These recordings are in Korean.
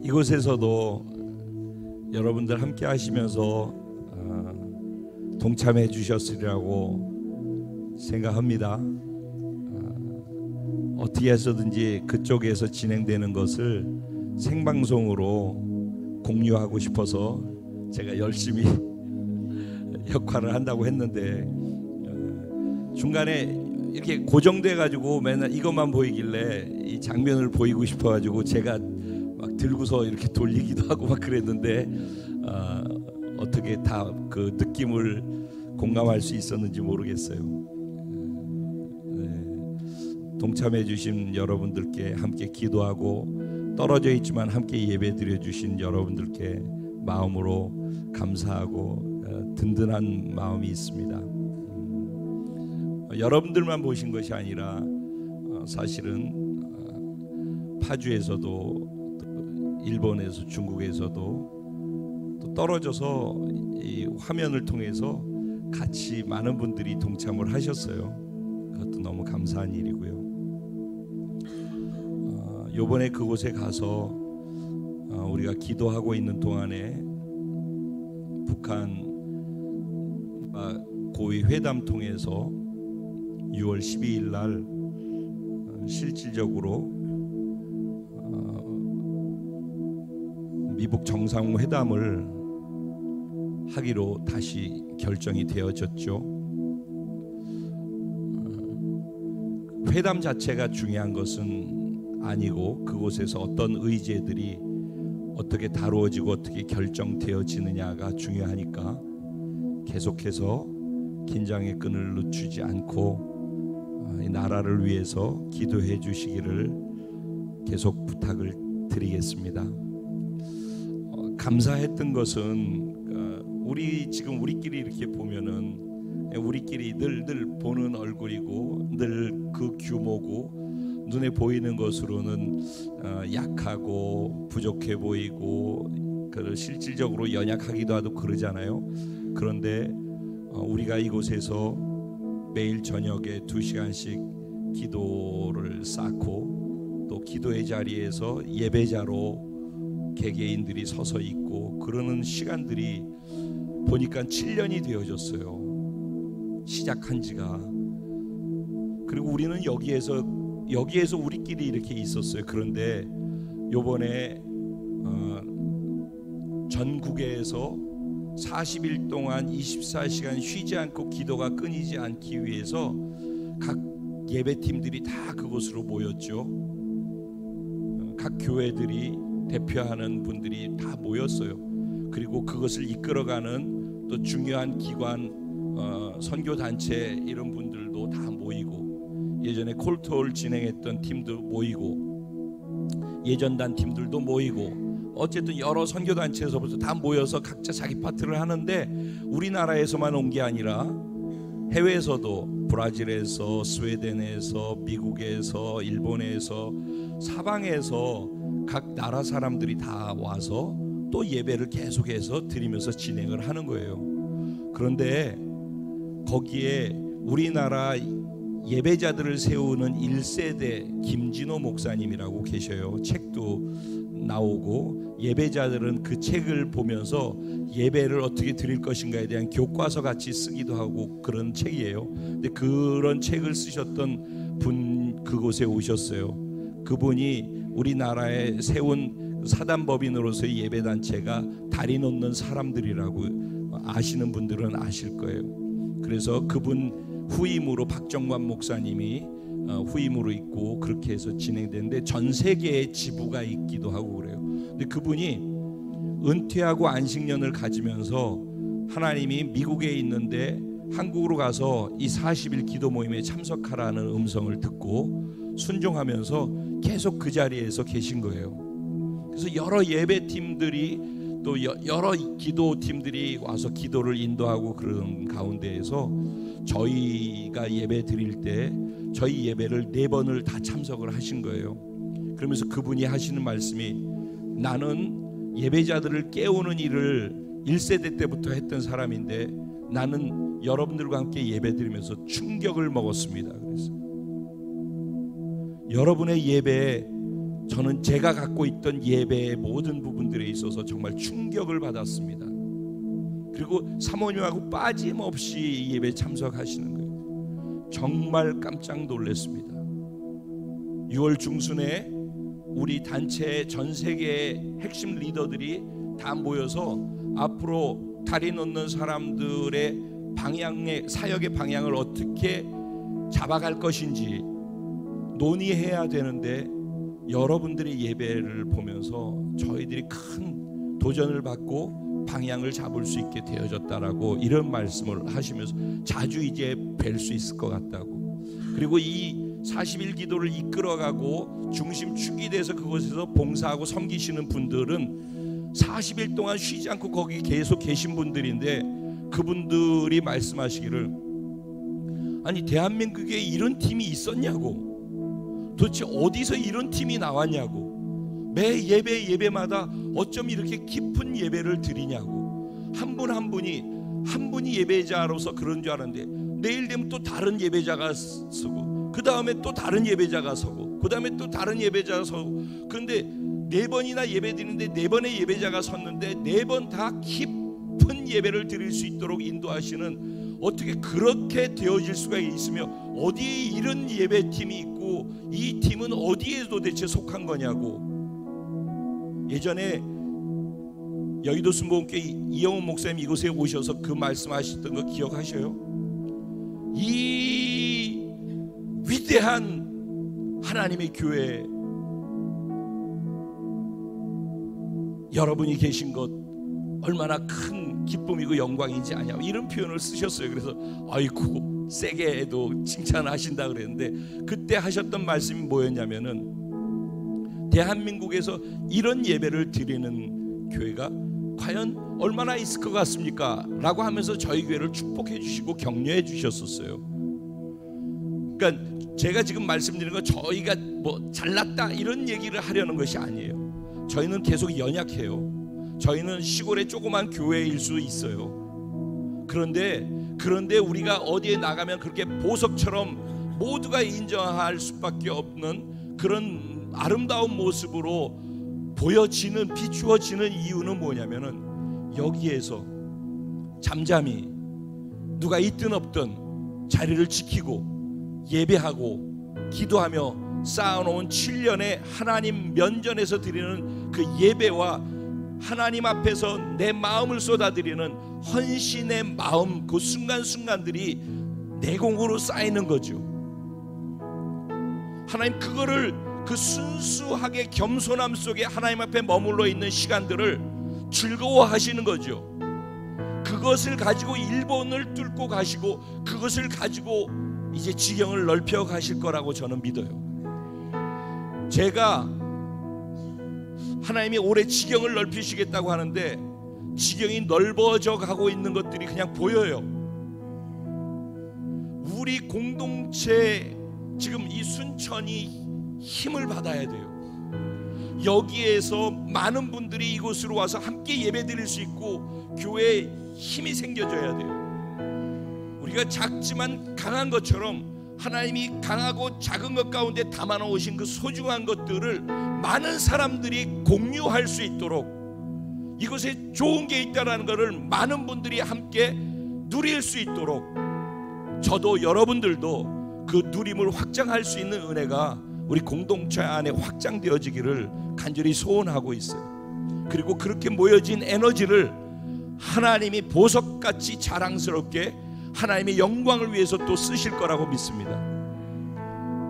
이곳에서도 여러분들 함께 하시면서 동참해 주셨으리라고 생각합니다. 어떻게 해서든지 그쪽에서 진행되는 것을 생방송으로 공유하고 싶어서 제가 열심히 역할을 한다고 했는데 중간에 이렇게 고정돼 가지고 맨날 이것만 보이길래 이 장면을 보이고 싶어 가지고 제가 막 들고서 이렇게 돌리기도 하고 막 그랬는데 어떻게 다 그 느낌을 공감할 수 있었는지 모르겠어요. 동참해 주신 여러분들께 함께 기도하고 떨어져 있지만 함께 예배 드려 주신 여러분들께 마음으로 감사하고 든든한 마음이 있습니다. 여러분들만 보신 것이 아니라 사실은 파주에서도 일본에서 중국에서도 또 떨어져서 이 화면을 통해서 같이 많은 분들이 동참을 하셨어요. 그것도 너무 감사한 일이고요. 요번에 그곳에 가서 우리가 기도하고 있는 동안에 북한 고위 회담 통해서 6월 12일 날 실질적으로 미북 정상회담을 하기로 다시 결정이 되어졌죠. 회담 자체가 중요한 것은 아니고 그곳에서 어떤 의제들이 어떻게 다루어지고 어떻게 결정되어지느냐가 중요하니까 계속해서 긴장의 끈을 늦추지 않고 이 나라를 위해서 기도해 주시기를 계속 부탁을 드리겠습니다. 감사했던 것은 지금 우리끼리 이렇게 보면은 우리끼리 늘 보는 얼굴이고 늘 그 규모고 눈에 보이는 것으로는 약하고 부족해 보이고 실질적으로 연약하기도 하고 그러잖아요. 그런데 우리가 이곳에서 매일 저녁에 2시간씩 기도를 쌓고 또 기도의 자리에서 예배자로 개개인들이 서서 있고 그러는 시간들이 보니까 7년이 되어졌어요. 시작한 지가. 그리고 우리는 여기에서 우리끼리 이렇게 있었어요. 그런데 요번에 전국에서 40일 동안 24시간 쉬지 않고 기도가 끊이지 않기 위해서 각 예배팀들이 다 그곳으로 모였죠. 각 교회들이 대표하는 분들이 다 모였어요. 그리고 그것을 이끌어가는 또 중요한 기관, 선교단체 이런 분들도 다 모이고 예전에 콜트홀 진행했던 팀도 모이고 예전단 팀들도 모이고 어쨌든 여러 선교단체에서부터 다 모여서 각자 자기 파트를 하는데 우리나라에서만 온 게 아니라 해외에서도 브라질에서 스웨덴에서 미국에서 일본에서 사방에서 각 나라 사람들이 다 와서 또 예배를 계속해서 드리면서 진행을 하는 거예요. 그런데 거기에 우리나라 예배자들을 세우는 1세대 김진호 목사님이라고 계셔요. 책도 나오고 예배자들은 그 책을 보면서 예배를 어떻게 드릴 것인가에 대한 교과서 같이 쓰기도 하고 그런 책이에요. 근데 그런 책을 쓰셨던 분 그곳에 오셨어요. 그분이 우리나라에 세운 사단법인으로서의 예배단체가 다리 놓는 사람들이라고 아시는 분들은 아실 거예요. 그래서 그분 후임으로 박정관 목사님이 후임으로 있고 그렇게 해서 진행되는데 전 세계에 지부가 있기도 하고 그래요. 근데 그분이 은퇴하고 안식년을 가지면서 하나님이 미국에 있는데 한국으로 가서 이 40일 기도 모임에 참석하라는 음성을 듣고 순종하면서 계속 그 자리에서 계신 거예요. 그래서 여러 예배팀들이 또 여러 기도팀들이 와서 기도를 인도하고 그런 가운데에서 저희가 예배 드릴 때 저희 예배를 4번을 다 참석을 하신 거예요. 그러면서 그분이 하시는 말씀이 나는 예배자들을 깨우는 일을 1세대 때부터 했던 사람인데 나는 여러분들과 함께 예배 드리면서 충격을 먹었습니다. 그래서 여러분의 예배에 저는 제가 갖고 있던 예배의 모든 부분들에 있어서 정말 충격을 받았습니다. 그리고 사모님하고 빠짐없이 예배에 참석하시는 거예요. 정말 깜짝 놀랐습니다. 6월 중순에 우리 단체의 전 세계의 핵심 리더들이 다 모여서 앞으로 다리 놓는 사람들의 방향의 사역의 방향을 어떻게 잡아갈 것인지 논의해야 되는데, 여러분들의 예배를 보면서 저희들이 큰 도전을 받고 방향을 잡을 수 있게 되어졌다라고 이런 말씀을 하시면서 자주 이제 뵐 수 있을 것 같다고. 그리고 이 40일 기도를 이끌어가고 중심축이 돼서 그곳에서 봉사하고 섬기시는 분들은 40일 동안 쉬지 않고 거기 계속 계신 분들인데, 그분들이 말씀하시기를, 아니 대한민국에 이런 팀이 있었냐고, 도대체 어디서 이런 팀이 나왔냐고, 매 예배마다 어쩜 이렇게 깊은 예배를 드리냐고, 한 분 한 분이 예배자로서 그런 줄 알았는데 내일 되면 또 다른 예배자가 서고, 그 다음에 또 다른 예배자가 서고, 그 다음에 또 다른 예배자가 서고, 그런데 4번이나 예배 드리는데 4번의 예배자가 섰는데 4번 다 깊은 예배를 드릴 수 있도록 인도하시는, 어떻게 그렇게 되어질 수가 있으며 어디에 이런 예배팀이 있고 이 팀은 어디에 도대체 속한 거냐고. 예전에 여의도 순복음교회 이영훈 목사님 이곳에 오셔서 그 말씀하셨던 거 기억하셔요? 이 위대한 하나님의 교회, 여러분이 계신 것 얼마나 큰 기쁨이고 영광인지 아냐고 이런 표현을 쓰셨어요. 그래서 아이고 세게 해도 칭찬하신다 그랬는데, 그때 하셨던 말씀이 뭐였냐면은, 대한민국에서 이런 예배를 드리는 교회가 과연 얼마나 있을 것 같습니까? 라고 하면서 저희 교회를 축복해 주시고 격려해 주셨었어요. 그러니까 제가 지금 말씀드리는 건 저희가 뭐 잘났다 이런 얘기를 하려는 것이 아니에요. 저희는 계속 연약해요. 저희는 시골의 조그만 교회일 수 있어요. 그런데 우리가 어디에 나가면 그렇게 보석처럼 모두가 인정할 수밖에 없는 그런 아름다운 모습으로 보여지는, 비추어지는 이유는 뭐냐면은, 여기에서 잠잠히 누가 있든 없든 자리를 지키고 예배하고 기도하며 쌓아놓은 7년의 하나님 면전에서 드리는 그 예배와 하나님 앞에서 내 마음을 쏟아드리는 헌신의 마음, 그 순간순간들이 내공으로 쌓이는 거죠. 하나님 그거를, 그 순수하게 겸손함 속에 하나님 앞에 머물러 있는 시간들을 즐거워하시는 거죠. 그것을 가지고 일본을 뚫고 가시고 그것을 가지고 이제 지경을 넓혀 가실 거라고 저는 믿어요. 제가 하나님이 올해 지경을 넓히시겠다고 하는데 지경이 넓어져 가고 있는 것들이 그냥 보여요. 우리 공동체 지금 이 순천이 힘을 받아야 돼요. 여기에서 많은 분들이 이곳으로 와서 함께 예배드릴 수 있고 교회에 힘이 생겨져야 돼요. 우리가 작지만 강한 것처럼 하나님이 강하고 작은 것 가운데 담아놓으신 그 소중한 것들을 많은 사람들이 공유할 수 있도록, 이곳에 좋은 게 있다는 것을 많은 분들이 함께 누릴 수 있도록, 저도 여러분들도 그 누림을 확장할 수 있는 은혜가 우리 공동체 안에 확장되어지기를 간절히 소원하고 있어요. 그리고 그렇게 모여진 에너지를 하나님이 보석같이 자랑스럽게 하나님의 영광을 위해서 또 쓰실 거라고 믿습니다.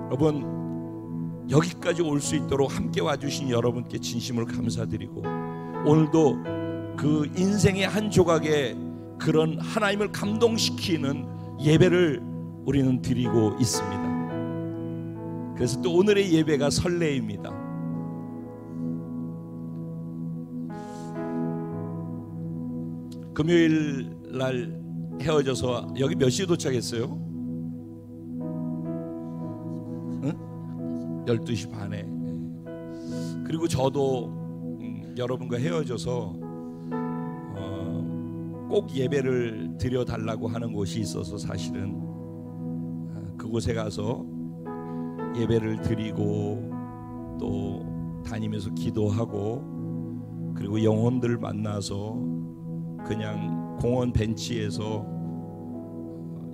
여러분, 여기까지 올 수 있도록 함께 와주신 여러분께 진심으로 감사드리고, 오늘도 그 인생의 한 조각에 그런 하나님을 감동시키는 예배를 우리는 드리고 있습니다. 그래서 또 오늘의 예배가 설레입니다. 금요일 날 헤어져서 여기 몇 시에 도착했어요? 응? 12시 반에. 그리고 저도 여러분과 헤어져서 꼭 예배를 드려달라고 하는 곳이 있어서 사실은 그곳에 가서 예배를 드리고 또 다니면서 기도하고 그리고 영혼들 만나서 그냥 공원 벤치에서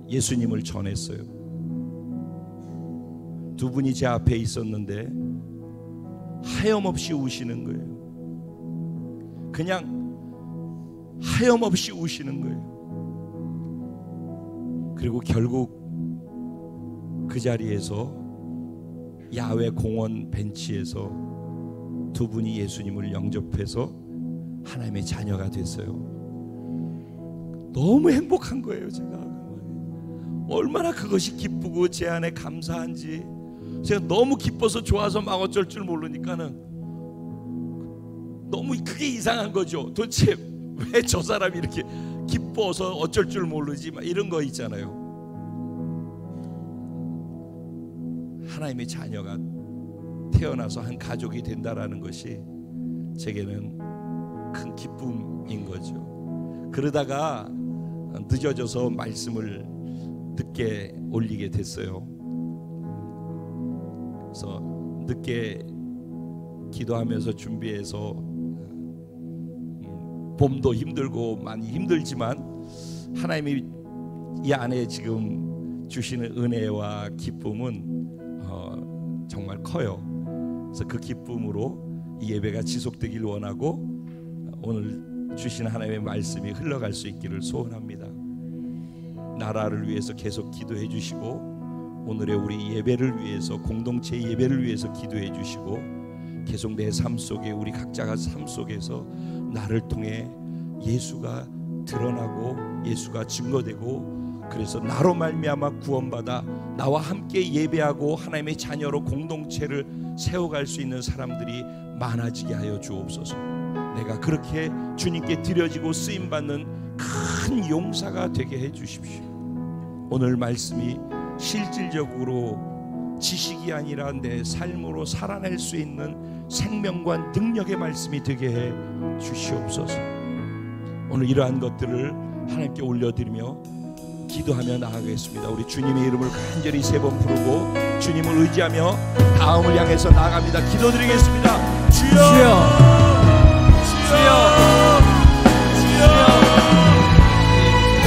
예수님을 전했어요. 두 분이 제 앞에 있었는데 하염없이 우시는 거예요. 그냥 하염없이 우시는 거예요. 그리고 결국 그 자리에서 야외 공원 벤치에서 두 분이 예수님을 영접해서 하나님의 자녀가 됐어요. 너무 행복한 거예요. 제가 얼마나 그것이 기쁘고 제 안에 감사한지, 제가 너무 기뻐서 좋아서 막 어쩔 줄 모르니까는 너무 그게 이상한 거죠. 도대체 왜 저 사람이 이렇게 기뻐서 어쩔 줄 모르지, 막 이런 거 있잖아요. 하나님의 자녀가 태어나서 한 가족이 된다라는 것이 제게는 큰 기쁨인 거죠. 그러다가 늦어져서 말씀을 늦게 올리게 됐어요. 그래서 늦게 기도하면서 준비해서 봄도 힘들고 많이 힘들지만 하나님이 이 안에 지금 주시는 은혜와 기쁨은 정말 커요. 그래서 그 기쁨으로 이 예배가 지속되길 원하고 오늘 주신 하나님의 말씀이 흘러갈 수 있기를 소원합니다. 나라를 위해서 계속 기도해 주시고 오늘의 우리 예배를 위해서, 공동체 예배를 위해서 기도해 주시고 계속 내 삶 속에, 우리 각자가 삶 속에서 나를 통해 예수가 드러나고 예수가 증거되고, 그래서 나로 말미암아 구원받아 나와 함께 예배하고 하나님의 자녀로 공동체를 세워갈 수 있는 사람들이 많아지게 하여 주옵소서. 내가 그렇게 주님께 드려지고 쓰임받는 큰 용사가 되게 해 주십시오. 오늘 말씀이 실질적으로 지식이 아니라 내 삶으로 살아낼 수 있는 생명과 능력의 말씀이 되게 해 주시옵소서. 오늘 이러한 것들을 하나님께 올려드리며 기도하며 나아가겠습니다. 우리 주님의 이름을 간절히 3번 부르고 주님을 의지하며 다음을 향해서 나아갑니다. 기도드리겠습니다. 주여, 주여, 주여, 주여.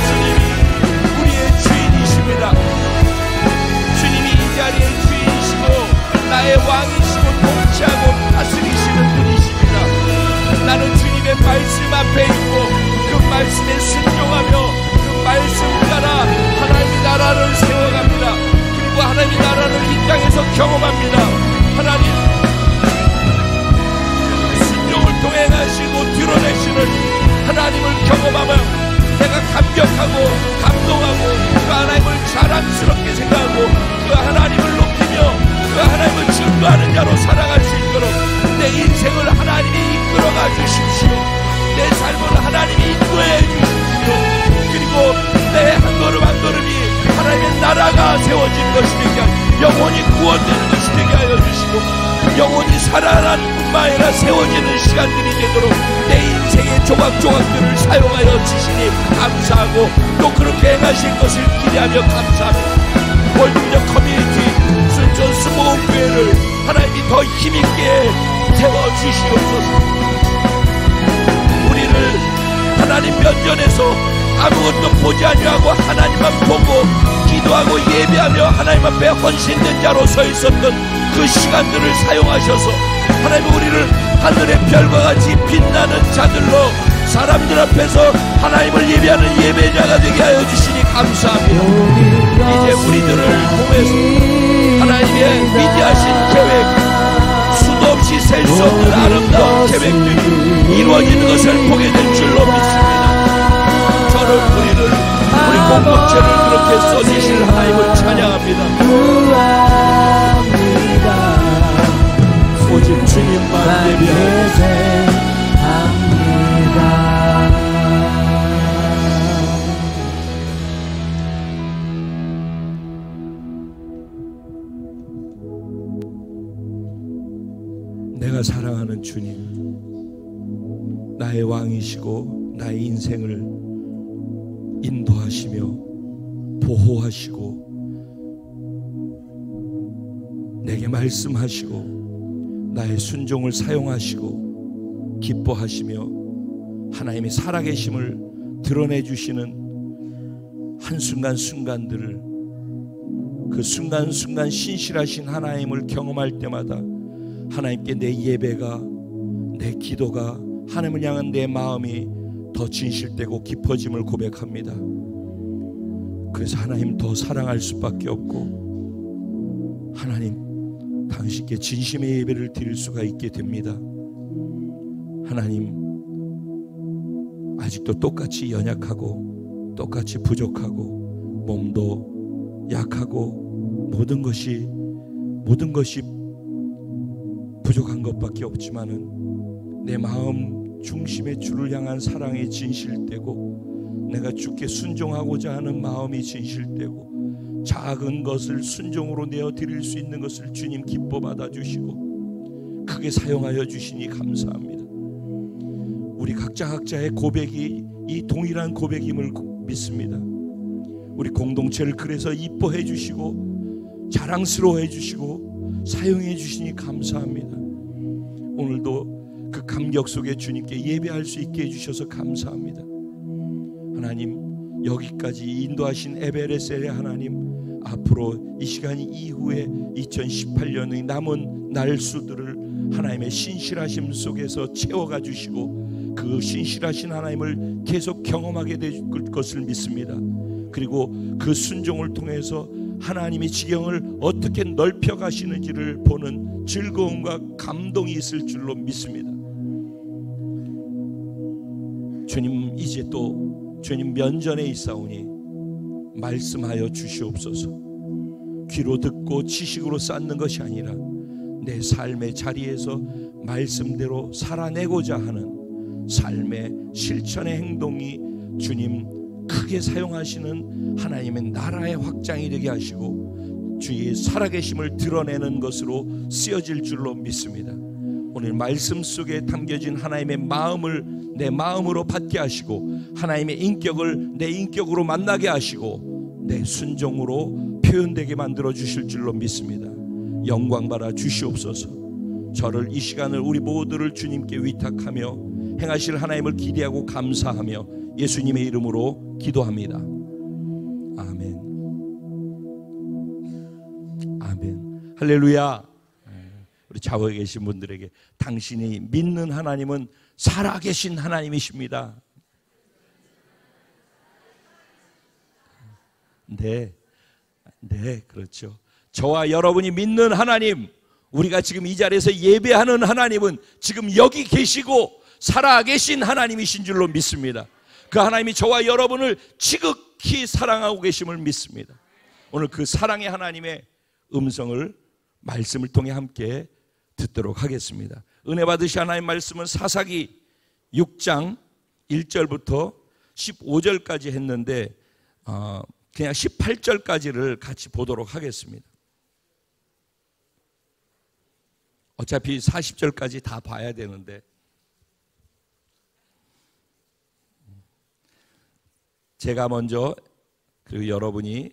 주님이 우리의 주인이십니다. 주님이 이 자리의 주인이시고 나의 왕이시고 통치하고 다스리시는 분이십니다. 나는 주님의 말씀 앞에 있고 그 말씀에 순종하며 말씀 따라 하나님의 나라를 세워갑니다. 그리고 하나님의 나라를 이 땅에서 경험합니다. 하나님 순종을 통해 하시고 드러내시는 하나님을 경험하며 내가 감격하고 감동하고 그 하나님을 자랑스럽게 생각하고 그 하나님을 높이며 그 하나님을 증거하는 자로 살아갈 수 있도록 내 인생을 하나님이 이끌어가 주십시오. 내 삶을 하나님이 인도해 주십시오. 그리고 내 한 걸음 한 걸음이 하나님의 나라가 세워지는 것이 되게 하여, 영혼이 구원되는 것이 되게 하여 주시고 영혼이 살아나는 뿐만 아니라 세워지는 시간들이 되도록 내 인생의 조각조각들을 사용하여 주시니 감사하고 또 그렇게 행하실 것을 기대하며 감사합니다. 월드비전 커뮤니티 순천 수목교회를 하나님이 더 힘있게 세워주시옵소서. 우리를 하나님 면전에서 아무것도 보지 아니하고 하나님만 보고 기도하고 예배하며 하나님 앞에 헌신된 자로 서 있었던 그 시간들을 사용하셔서 하나님 우리를 하늘의 별과 같이 빛나는 자들로 사람들 앞에서 하나님을 예배하는 예배자가 되게 하여 주시니 감사합니다. 이제 우리들을 통해서 하나님의 위대하신 계획, 수도 없이 셀 수 없는 아름다운 계획들이 이루어지는 것을 보게 될 줄로 믿습니다. 저를 우리 공동체를 그렇게 써주실 하나님을 찬양합니다. 오직 주님만 예배합니다. 내가 사랑하는 주님, 나의 왕이시고 나의 인생을 인도하시며 보호하시고 내게 말씀하시고 나의 순종을 사용하시고 기뻐하시며 하나님의 살아계심을 드러내 주시는 한순간순간들을, 그 순간순간 신실하신 하나님을 경험할 때마다 하나님께 내 예배가, 내 기도가, 하나님을 향한 내 마음이 더 진실되고 깊어짐을 고백합니다. 그래서 하나님 더 사랑할 수밖에 없고 하나님 당신께 진심의 예배를 드릴 수가 있게 됩니다. 하나님, 아직도 똑같이 연약하고 똑같이 부족하고 몸도 약하고 모든 것이 부족한 것밖에 없지만은 내 마음 중심의 주를 향한 사랑이 진실되고 내가 주께 순종하고자 하는 마음이 진실되고 작은 것을 순종으로 내어 드릴 수 있는 것을 주님 기뻐 받아주시고 크게 사용하여 주시니 감사합니다. 우리 각자의 고백이 이 동일한 고백임을 믿습니다. 우리 공동체를 그래서 이뻐해 주시고 자랑스러워해 주시고 사용해 주시니 감사합니다. 오늘도 그 감격 속에 주님께 예배할 수 있게 해주셔서 감사합니다. 하나님, 여기까지 인도하신 에베레셀의 하나님, 앞으로 이 시간 이후에 2018년의 남은 날수들을 하나님의 신실하심 속에서 채워가 주시고 그 신실하신 하나님을 계속 경험하게 될 것을 믿습니다. 그리고 그 순종을 통해서 하나님의 지경을 어떻게 넓혀 가시는지를 보는 즐거움과 감동이 있을 줄로 믿습니다. 주님, 이제 또 주님 면전에 있사오니 말씀하여 주시옵소서. 귀로 듣고 지식으로 쌓는 것이 아니라 내 삶의 자리에서 말씀대로 살아내고자 하는 삶의 실천의 행동이 주님 크게 사용하시는 하나님의 나라의 확장이 되게 하시고 주의 살아계심을 드러내는 것으로 쓰여질 줄로 믿습니다. 오늘 말씀 속에 담겨진 하나님의 마음을 내 마음으로 받게 하시고 하나님의 인격을 내 인격으로 만나게 하시고 내 순종으로 표현되게 만들어 주실 줄로 믿습니다. 영광 받아 주시옵소서. 저를, 이 시간을 우리 모두를 주님께 위탁하며 행하실 하나님을 기대하고 감사하며 예수님의 이름으로 기도합니다. 아멘. 아멘. 할렐루야. 우리 좌우에 계신 분들에게 당신이 믿는 하나님은 살아계신 하나님이십니다. 네, 그렇죠. 저와 여러분이 믿는 하나님, 우리가 지금 이 자리에서 예배하는 하나님은 지금 여기 계시고 살아계신 하나님이신 줄로 믿습니다. 그 하나님이 저와 여러분을 지극히 사랑하고 계심을 믿습니다. 오늘 그 사랑의 하나님의 음성을 말씀을 통해 함께 듣도록 하겠습니다. 은혜 받으신 하나님 말씀은 사사기 6장 1절부터 15절까지 했는데 그냥 18절까지를 같이 보도록 하겠습니다. 어차피 40절까지 다 봐야 되는데 제가 먼저, 그리고 여러분이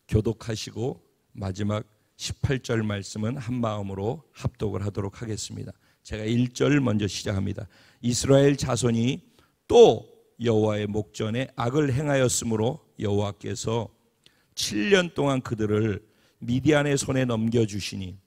교독하시고 마지막 18절 말씀은 한마음으로 합독을 하도록 하겠습니다. 제가 1절 먼저 시작합니다. 이스라엘 자손이 또 여호와의 목전에 악을 행하였으므로 여호와께서 7년 동안 그들을 미디안의 손에 넘겨주시니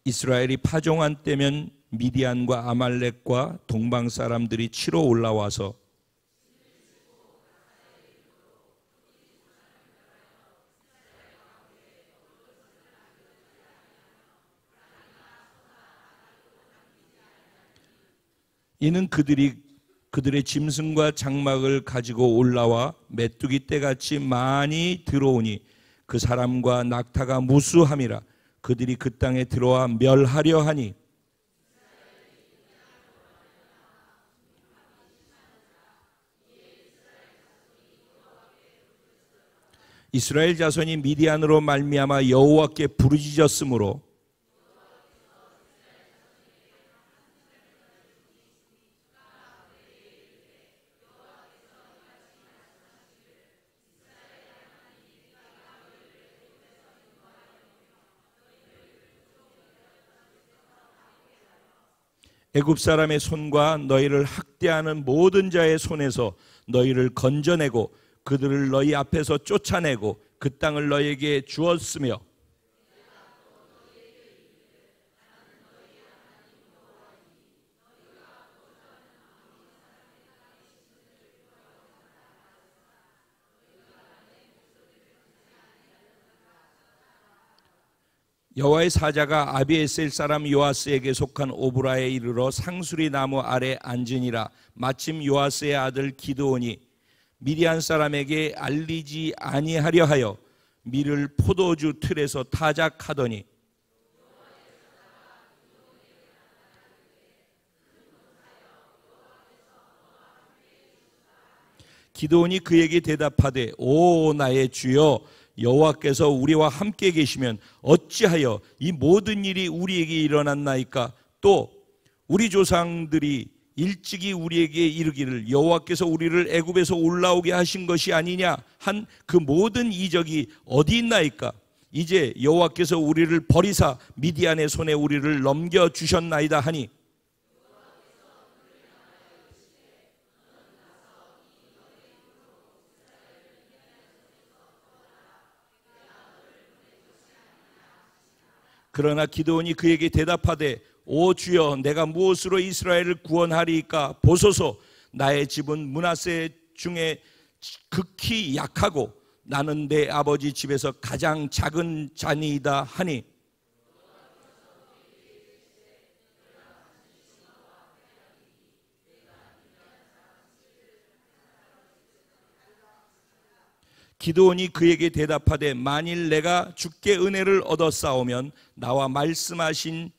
이스라엘이 파종한 때면 미디안과 아말렉과 동방 사람들이 치러 올라와서 이는 그들의 짐승과 장막을 가지고 올라와 메뚜기 떼같이 많이 들어오니 그 사람과 낙타가 무수함이라. 그들이 그 땅에 들어와 멸하려 하니 이스라엘 자손이 미디안으로 말미암아 여호와께 부르짖었으므로 애굽 사람의 손과 너희를 학대하는 모든 자의 손에서 너희를 건져내고 그들을 너희 앞에서 쫓아내고 그 땅을 너희에게 주었으며 여호와의 사자가 아비에셀 사람 요아스에게 속한 오브라에 이르러 상수리 나무 아래 앉으니라. 마침 요아스의 아들 기드온이 미디안 사람에게 알리지 아니하려 하여 밀을 포도주 틀에서 타작하더니 기드온이 그에게 대답하되 오 나의 주여 여호와께서 우리와 함께 계시면 어찌하여 이 모든 일이 우리에게 일어났나이까? 또 우리 조상들이 일찍이 우리에게 이르기를 여호와께서 우리를 애굽에서 올라오게 하신 것이 아니냐 한 그 모든 이적이 어디 있나이까? 이제 여호와께서 우리를 버리사 미디안의 손에 우리를 넘겨 주셨나이다 하니 그러나 기드온이 그에게 대답하되 오 주여 내가 무엇으로 이스라엘을 구원하리이까? 보소서 나의 집은 므낫세 중에 극히 약하고 나는 내 아버지 집에서 가장 작은 자니이다 하니 기드온이 그에게 대답하되 만일 내가 주께 은혜를 얻어 싸우면 나와 말씀하신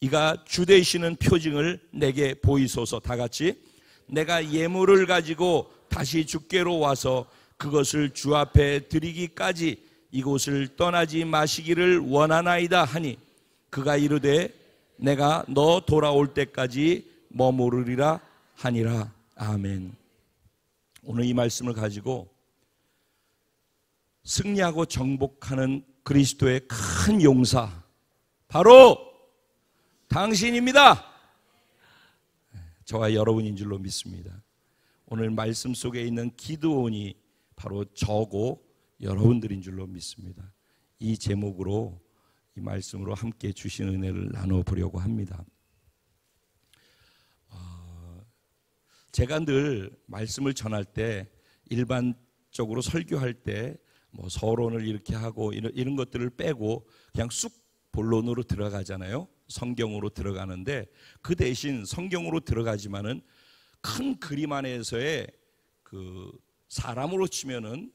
이가 주 되시는 표징을 내게 보이소서. 다 같이 내가 예물을 가지고 다시 주께로 와서 그것을 주 앞에 드리기까지 이곳을 떠나지 마시기를 원하나이다 하니 그가 이르되 내가 너 돌아올 때까지 머무르리라 하니라. 아멘. 오늘 이 말씀을 가지고 승리하고 정복하는 그리스도의 큰 용사 바로 당신입니다. 저와 여러분인 줄로 믿습니다. 오늘 말씀 속에 있는 기드온이 바로 저고 여러분들인 줄로 믿습니다. 이 제목으로 이 말씀으로 함께 주신 은혜를 나눠보려고 합니다. 제가 늘 말씀을 전할 때 일반적으로 설교할 때 뭐 서론을 이렇게 하고 이런 것들을 빼고 그냥 쑥 본론으로 들어가잖아요. 성경으로 들어가는데 그 대신 성경으로 들어가지만은 큰 그림 안에서의 그 사람으로 치면은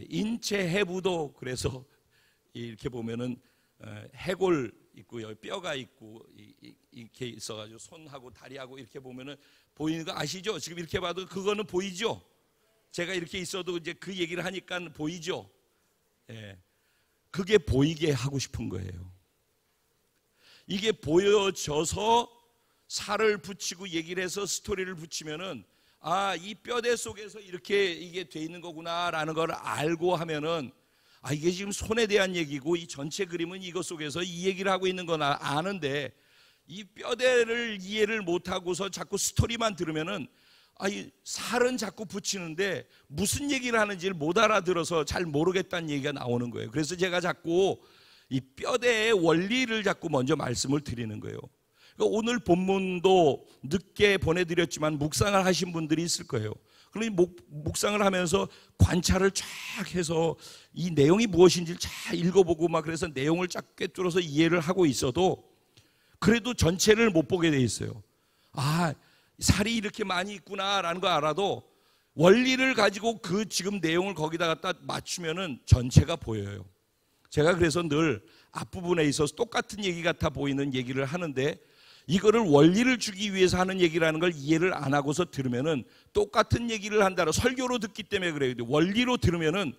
인체 해부도 그래서 이렇게 보면은 해골 있고요, 뼈가 있고 이렇게 있어가지고 손하고 다리하고 이렇게 보면은 보이는 거 아시죠? 지금 이렇게 봐도 그거는 보이죠? 제가 이렇게 있어도 이제 그 얘기를 하니까 보이죠? 예. 그게 보이게 하고 싶은 거예요. 이게 보여져서 살을 붙이고 얘기를 해서 스토리를 붙이면은 아, 이 뼈대 속에서 이렇게 이게 돼 있는 거구나라는 걸 알고 하면은 아, 이게 지금 손에 대한 얘기고 이 전체 그림은 이것 속에서 이 얘기를 하고 있는 건 아는데 이 뼈대를 이해를 못하고서 자꾸 스토리만 들으면은 이 살은 자꾸 붙이는데 무슨 얘기를 하는지를 못 알아들어서 잘 모르겠다는 얘기가 나오는 거예요. 그래서 제가 자꾸 이 뼈대의 원리를 자꾸 먼저 말씀을 드리는 거예요. 그러니까 오늘 본문도 늦게 보내드렸지만 묵상을 하신 분들이 있을 거예요. 그러니 묵상을 하면서 관찰을 쫙 해서 이 내용이 무엇인지를 잘 읽어보고 막 그래서 내용을 쫙 꿰뚫어서 이해를 하고 있어도 그래도 전체를 못 보게 돼 있어요. 아, 살이 이렇게 많이 있구나라는 거 알아도 원리를 가지고 그 지금 내용을 거기다 갖다 맞추면은 전체가 보여요. 제가 그래서 늘 앞부분에 있어서 똑같은 얘기 같아 보이는 얘기를 하는데 이거를 원리를 주기 위해서 하는 얘기라는 걸 이해를 안 하고서 들으면은 똑같은 얘기를 한다고 설교로 듣기 때문에 그래요. 원리로 들으면은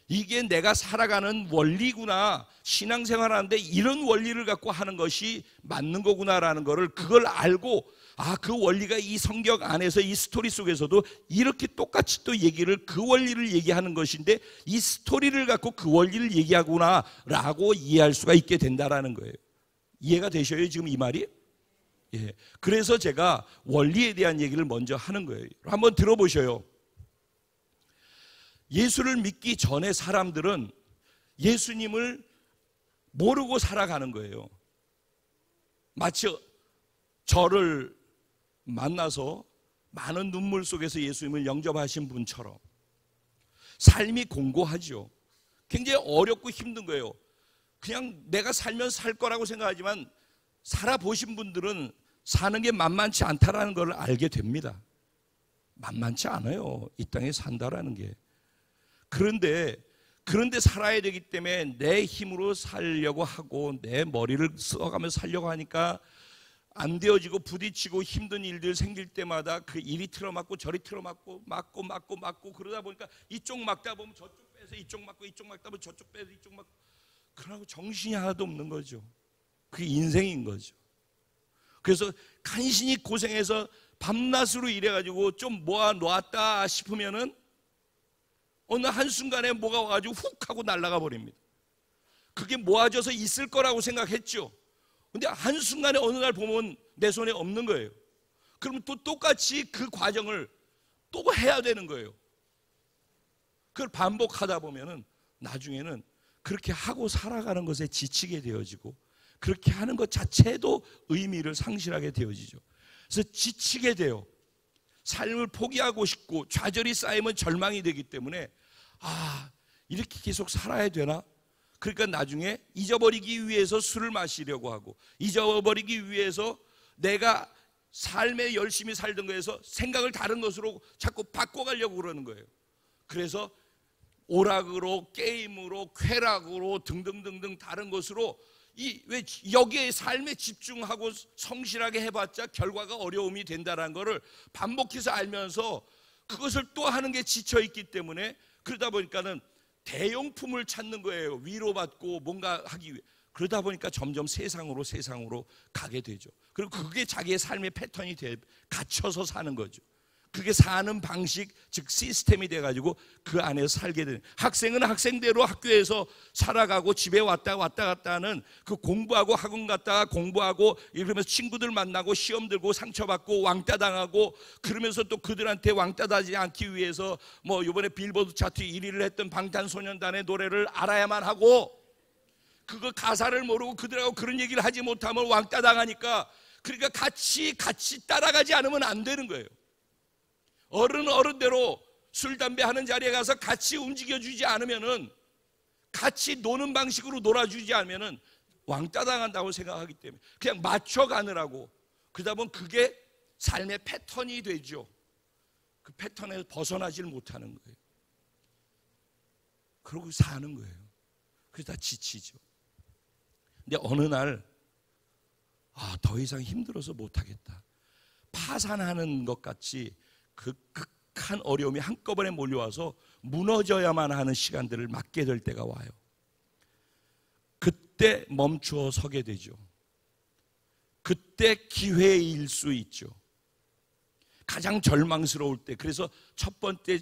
이게 내가 살아가는 원리구나, 신앙생활하는데 이런 원리를 갖고 하는 것이 맞는 거구나라는 거를 그걸 알고 아, 그 원리가 이 성경 안에서 이 스토리 속에서도 이렇게 똑같이 또 얘기를 그 원리를 얘기하는 것인데 이 스토리를 갖고 그 원리를 얘기하구나라고 이해할 수가 있게 된다라는 거예요. 이해가 되셔요 지금 이 말이? 예. 그래서 제가 원리에 대한 얘기를 먼저 하는 거예요. 한번 들어보셔요. 예수를 믿기 전에 사람들은 예수님을 모르고 살아가는 거예요. 마치 저를 만나서 많은 눈물 속에서 예수님을 영접하신 분처럼 삶이 공고하죠. 굉장히 어렵고 힘든 거예요. 그냥 내가 살면 살 거라고 생각하지만 살아보신 분들은 사는 게 만만치 않다라는 걸 알게 됩니다. 만만치 않아요, 이 땅에 산다라는 게. 그런데 살아야 되기 때문에 내 힘으로 살려고 하고 내 머리를 써가면서 살려고 하니까 안 되어지고 부딪히고 힘든 일들 생길 때마다 그 이리 틀어맞고 저리 틀어맞고 맞고 그러다 보니까 이쪽 막다 보면 저쪽 빼서 이쪽 맞고 이쪽 막다 보면 저쪽 빼서 이쪽 맞고 그러고 정신이 하나도 없는 거죠. 그게 인생인 거죠. 그래서 간신히 고생해서 밤낮으로 일해가지고 좀 모아놓았다 싶으면은 어느 한순간에 뭐가 와가지고 훅 하고 날아가 버립니다. 그게 모아져서 있을 거라고 생각했죠. 근데 한순간에 어느 날 보면 내 손에 없는 거예요. 그러면 또 똑같이 그 과정을 또 해야 되는 거예요. 그걸 반복하다 보면은 나중에는 그렇게 하고 살아가는 것에 지치게 되어지고 그렇게 하는 것 자체도 의미를 상실하게 되어지죠. 그래서 지치게 돼요. 삶을 포기하고 싶고 좌절이 쌓이면 절망이 되기 때문에 이렇게 계속 살아야 되나? 그러니까 나중에 잊어버리기 위해서 술을 마시려고 하고 잊어버리기 위해서 내가 삶에 열심히 살던 거에서 생각을 다른 것으로 자꾸 바꿔가려고 그러는 거예요. 그래서 오락으로 게임으로 쾌락으로 등등등등 다른 것으로 왜 여기에 삶에 집중하고 성실하게 해봤자 결과가 어려움이 된다는 것을 반복해서 알면서 그것을 또 하는 게 지쳐있기 때문에 그러다 보니까는 대용품을 찾는 거예요. 위로받고 뭔가 하기 위해. 그러다 보니까 점점 세상으로 가게 되죠. 그리고 그게 자기의 삶의 패턴이 갇혀서 사는 거죠. 그게 사는 방식, 즉 시스템이 돼가지고 그 안에서 살게 되는. 학생은 학생대로 학교에서 살아가고 집에 왔다 갔다 하는 그 공부하고 학원 갔다가 공부하고 이러면서 친구들 만나고 시험 들고 상처받고 왕따 당하고 그러면서 또 그들한테 왕따 당하지 않기 위해서 뭐 이번에 빌보드 차트 1위를 했던 방탄소년단의 노래를 알아야만 하고 그거 가사를 모르고 그들하고 그런 얘기를 하지 못하면 왕따 당하니까 그러니까 같이 따라가지 않으면 안 되는 거예요. 어른대로 술, 담배 하는 자리에 가서 같이 움직여주지 않으면은 같이 노는 방식으로 놀아주지 않으면은 왕따 당한다고 생각하기 때문에 그냥 맞춰가느라고 그러다 보면 그게 삶의 패턴이 되죠. 그 패턴에서 벗어나질 못하는 거예요. 그러고 사는 거예요. 그래서 다 지치죠. 근데 어느 날 더 이상 힘들어서 못하겠다. 파산하는 것 같이 그 극한 어려움이 한꺼번에 몰려와서 무너져야만 하는 시간들을 맞게 될 때가 와요. 그때 멈추어 서게 되죠. 그때 기회일 수 있죠. 가장 절망스러울 때. 그래서 첫 번째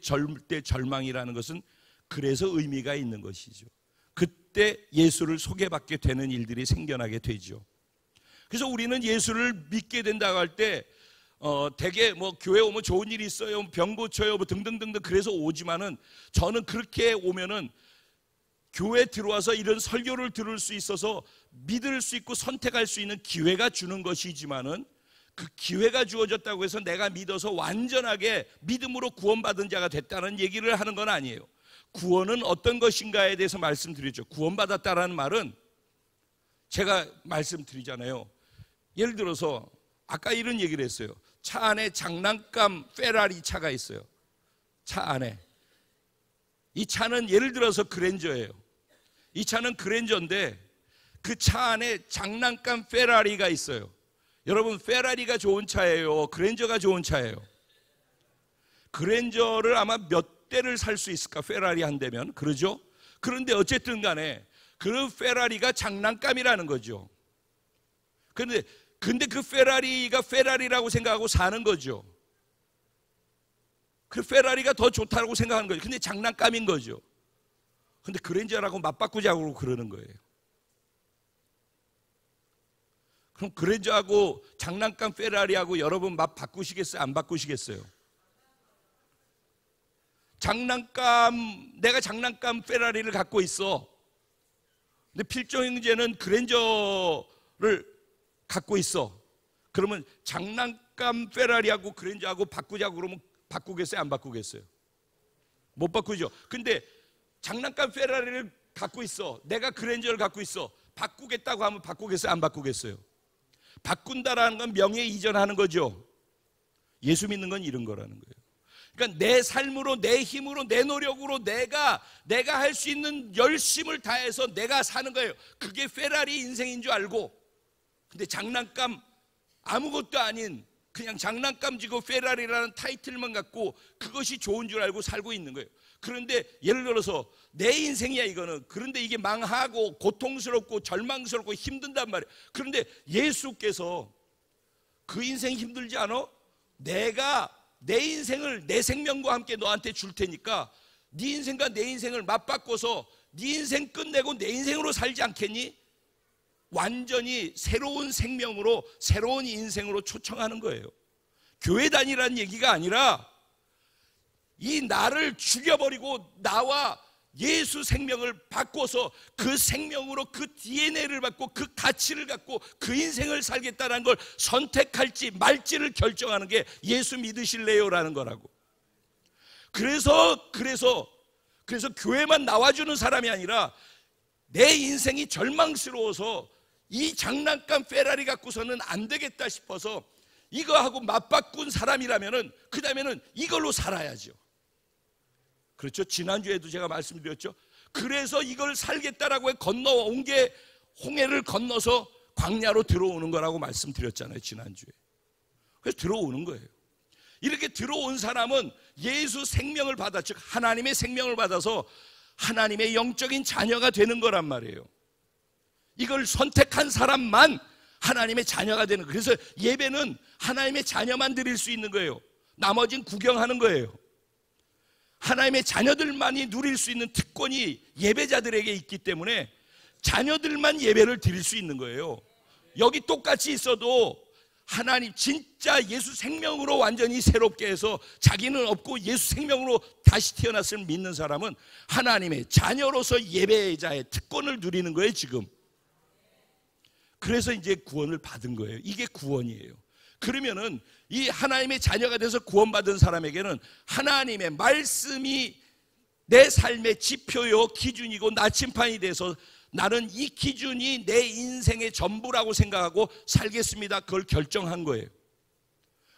절망이라는 것은 그래서 의미가 있는 것이죠. 그때 예수를 소개받게 되는 일들이 생겨나게 되죠. 그래서 우리는 예수를 믿게 된다고 할 때 대개 뭐 교회 오면 좋은 일이 있어요, 병 고쳐요, 뭐 등등등등 그래서 오지만은 저는 그렇게 오면은 교회 들어와서 이런 설교를 들을 수 있어서 믿을 수 있고 선택할 수 있는 기회가 주는 것이지만은 그 기회가 주어졌다고 해서 내가 믿어서 완전하게 믿음으로 구원받은 자가 됐다는 얘기를 하는 건 아니에요. 구원은 어떤 것인가에 대해서 말씀드렸죠. 구원받았다라는 말은 제가 말씀드리잖아요. 예를 들어서 아까 이런 얘기를 했어요. 차 안에 장난감 페라리 차가 있어요. 차 안에. 이 차는 예를 들어서 그랜저예요. 이 차는 그랜저인데 그 차 안에 장난감 페라리가 있어요. 여러분, 페라리가 좋은 차예요, 그랜저가 좋은 차예요? 그랜저를 아마 몇 대를 살 수 있을까? 페라리 한 대면. 그러죠? 그런데 어쨌든 간에 그 페라리가 장난감이라는 거죠. 근데 그 페라리가 페라리라고 생각하고 사는 거죠. 그 페라리가 더 좋다고 생각하는 거죠. 근데 장난감인 거죠. 근데 그랜저라고 맞바꾸자고 그러는 거예요. 그럼 그랜저하고 장난감 페라리하고 여러분 맛 바꾸시겠어요? 안 바꾸시겠어요? 내가 장난감 페라리를 갖고 있어. 근데 필종 형제는 그랜저를 갖고 있어. 그러면 장난감 페라리하고 그랜저하고 바꾸자고 그러면 바꾸겠어요? 안 바꾸겠어요? 못 바꾸죠. 근데 장난감 페라리를 갖고 있어. 내가 그랜저를 갖고 있어. 바꾸겠다고 하면 바꾸겠어요? 안 바꾸겠어요? 바꾼다라는 건 명예 이전하는 거죠. 예수 믿는 건 이런 거라는 거예요. 그러니까 내 삶으로, 내 힘으로, 내 노력으로 내가 할 수 있는 열심을 다해서 내가 사는 거예요. 그게 페라리 인생인 줄 알고. 근데 장난감, 아무것도 아닌 그냥 장난감 지고 페라리라는 타이틀만 갖고 그것이 좋은 줄 알고 살고 있는 거예요. 그런데 예를 들어서 내 인생이야 이거는. 그런데 이게 망하고 고통스럽고 절망스럽고 힘든단 말이에요. 그런데 예수께서 그 인생 힘들지 않아? 내가 내 인생을 내 생명과 함께 너한테 줄 테니까 네 인생과 내 인생을 맞바꿔서 네 인생 끝내고 내 인생으로 살지 않겠니? 완전히 새로운 생명으로, 새로운 인생으로 초청하는 거예요. 교회 다니라는 얘기가 아니라 이 나를 죽여버리고 나와 예수 생명을 바꿔서 그 생명으로 그 DNA를 받고 그 가치를 갖고 그 인생을 살겠다는 걸 선택할지 말지를 결정하는 게 예수 믿으실래요라는 거라고. 그래서 교회만 나와주는 사람이 아니라 내 인생이 절망스러워서 이 장난감 페라리 갖고서는 안 되겠다 싶어서 이거하고 맞바꾼 사람이라면은 그 다음에는 이걸로 살아야죠. 그렇죠? 지난주에도 제가 말씀드렸죠. 그래서 이걸 살겠다라고 건너온 게 홍해를 건너서 광야로 들어오는 거라고 말씀드렸잖아요, 지난주에. 그래서 들어오는 거예요. 이렇게 들어온 사람은 예수 생명을 받아, 즉 하나님의 생명을 받아서 하나님의 영적인 자녀가 되는 거란 말이에요. 이걸 선택한 사람만 하나님의 자녀가 되는 거예요. 그래서 예배는 하나님의 자녀만 드릴 수 있는 거예요. 나머지는 구경하는 거예요. 하나님의 자녀들만이 누릴 수 있는 특권이 예배자들에게 있기 때문에 자녀들만 예배를 드릴 수 있는 거예요. 여기 똑같이 있어도 하나님 진짜 예수 생명으로 완전히 새롭게 해서 자기는 없고 예수 생명으로 다시 태어났음을 믿는 사람은 하나님의 자녀로서 예배자의 특권을 누리는 거예요, 지금. 그래서 이제 구원을 받은 거예요. 이게 구원이에요. 그러면은 이 하나님의 자녀가 돼서 구원받은 사람에게는 하나님의 말씀이 내 삶의 지표요, 기준이고 나침판이 돼서 나는 이 기준이 내 인생의 전부라고 생각하고 살겠습니다. 그걸 결정한 거예요.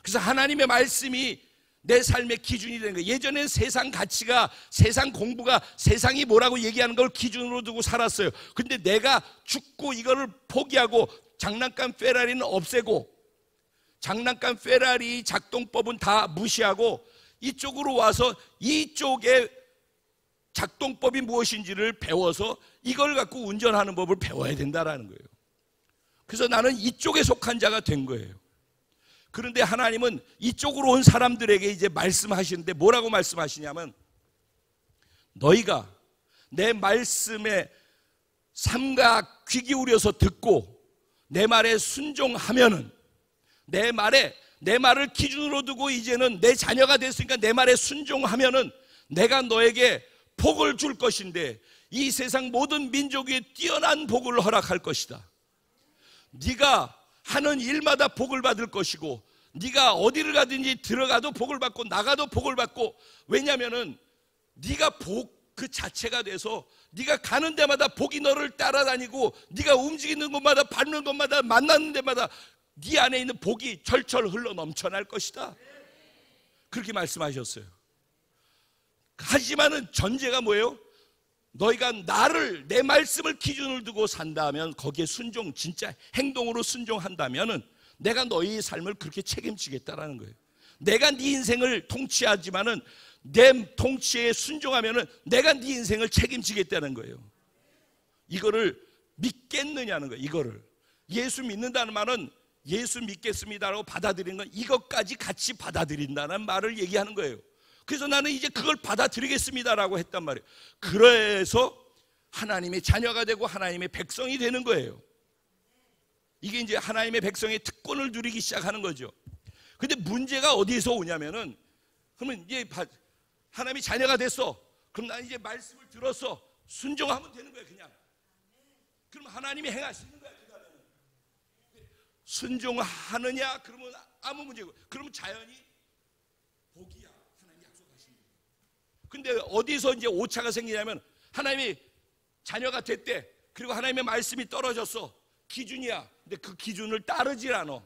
그래서 하나님의 말씀이 내 삶의 기준이 되는 거예요. 예전엔 세상 가치가, 세상 공부가 세상이 뭐라고 얘기하는 걸 기준으로 두고 살았어요. 근데 내가 죽고 이거를 포기하고 장난감 페라리는 없애고 장난감 페라리 작동법은 다 무시하고 이쪽으로 와서 이쪽의 작동법이 무엇인지를 배워서 이걸 갖고 운전하는 법을 배워야 된다라는 거예요. 그래서 나는 이쪽에 속한 자가 된 거예요. 그런데 하나님은 이쪽으로 온 사람들에게 이제 말씀하시는데 뭐라고 말씀하시냐면 너희가 내 말씀에 삼가 귀 기울여서 듣고 내 말에 순종하면은 내 말을 기준으로 두고 이제는 내 자녀가 됐으니까 내 말에 순종하면은 내가 너에게 복을 줄 것인데 이 세상 모든 민족 위에 뛰어난 복을 허락할 것이다. 네가 하는 일마다 복을 받을 것이고 네가 어디를 가든지 들어가도 복을 받고 나가도 복을 받고 왜냐하면은 네가 복 그 자체가 돼서 네가 가는 데마다 복이 너를 따라다니고 네가 움직이는 곳마다 밟는 곳마다 만나는 데마다 네 안에 있는 복이 철철 흘러 넘쳐날 것이다. 그렇게 말씀하셨어요. 하지만은 전제가 뭐예요? 너희가 나를 내 말씀을 기준을 두고 산다면 거기에 순종 진짜 행동으로 순종한다면은 내가 너희의 삶을 그렇게 책임지겠다라는 거예요. 내가 네 인생을 통치하지만은 내 통치에 순종하면은 내가 네 인생을 책임지겠다는 거예요. 이거를 믿겠느냐는 거예요. 이거를 예수 믿는다는 말은 예수 믿겠습니다라고 받아들이는 건 이것까지 같이 받아들인다는 말을 얘기하는 거예요. 그래서 나는 이제 그걸 받아들이겠습니다라고 했단 말이에요. 그래서 하나님의 자녀가 되고 하나님의 백성이 되는 거예요. 이게 이제 하나님의 백성의 특권을 누리기 시작하는 거죠. 근데 문제가 어디에서 오냐면은, 그러면 이제 하나님이 자녀가 됐어. 그럼 난 이제 말씀을 들었어. 순종하면 되는 거야 그냥. 그럼 하나님이 행하시는 거야. 순종하느냐? 그러면 아무 문제고. 그러면 자연히 복이야. 하나님 약속하시는 거야. 근데 어디서 이제 오차가 생기냐면, 하나님이 자녀가 됐대. 그리고 하나님의 말씀이 떨어졌어. 기준이야. 근데 그 기준을 따르질 않아.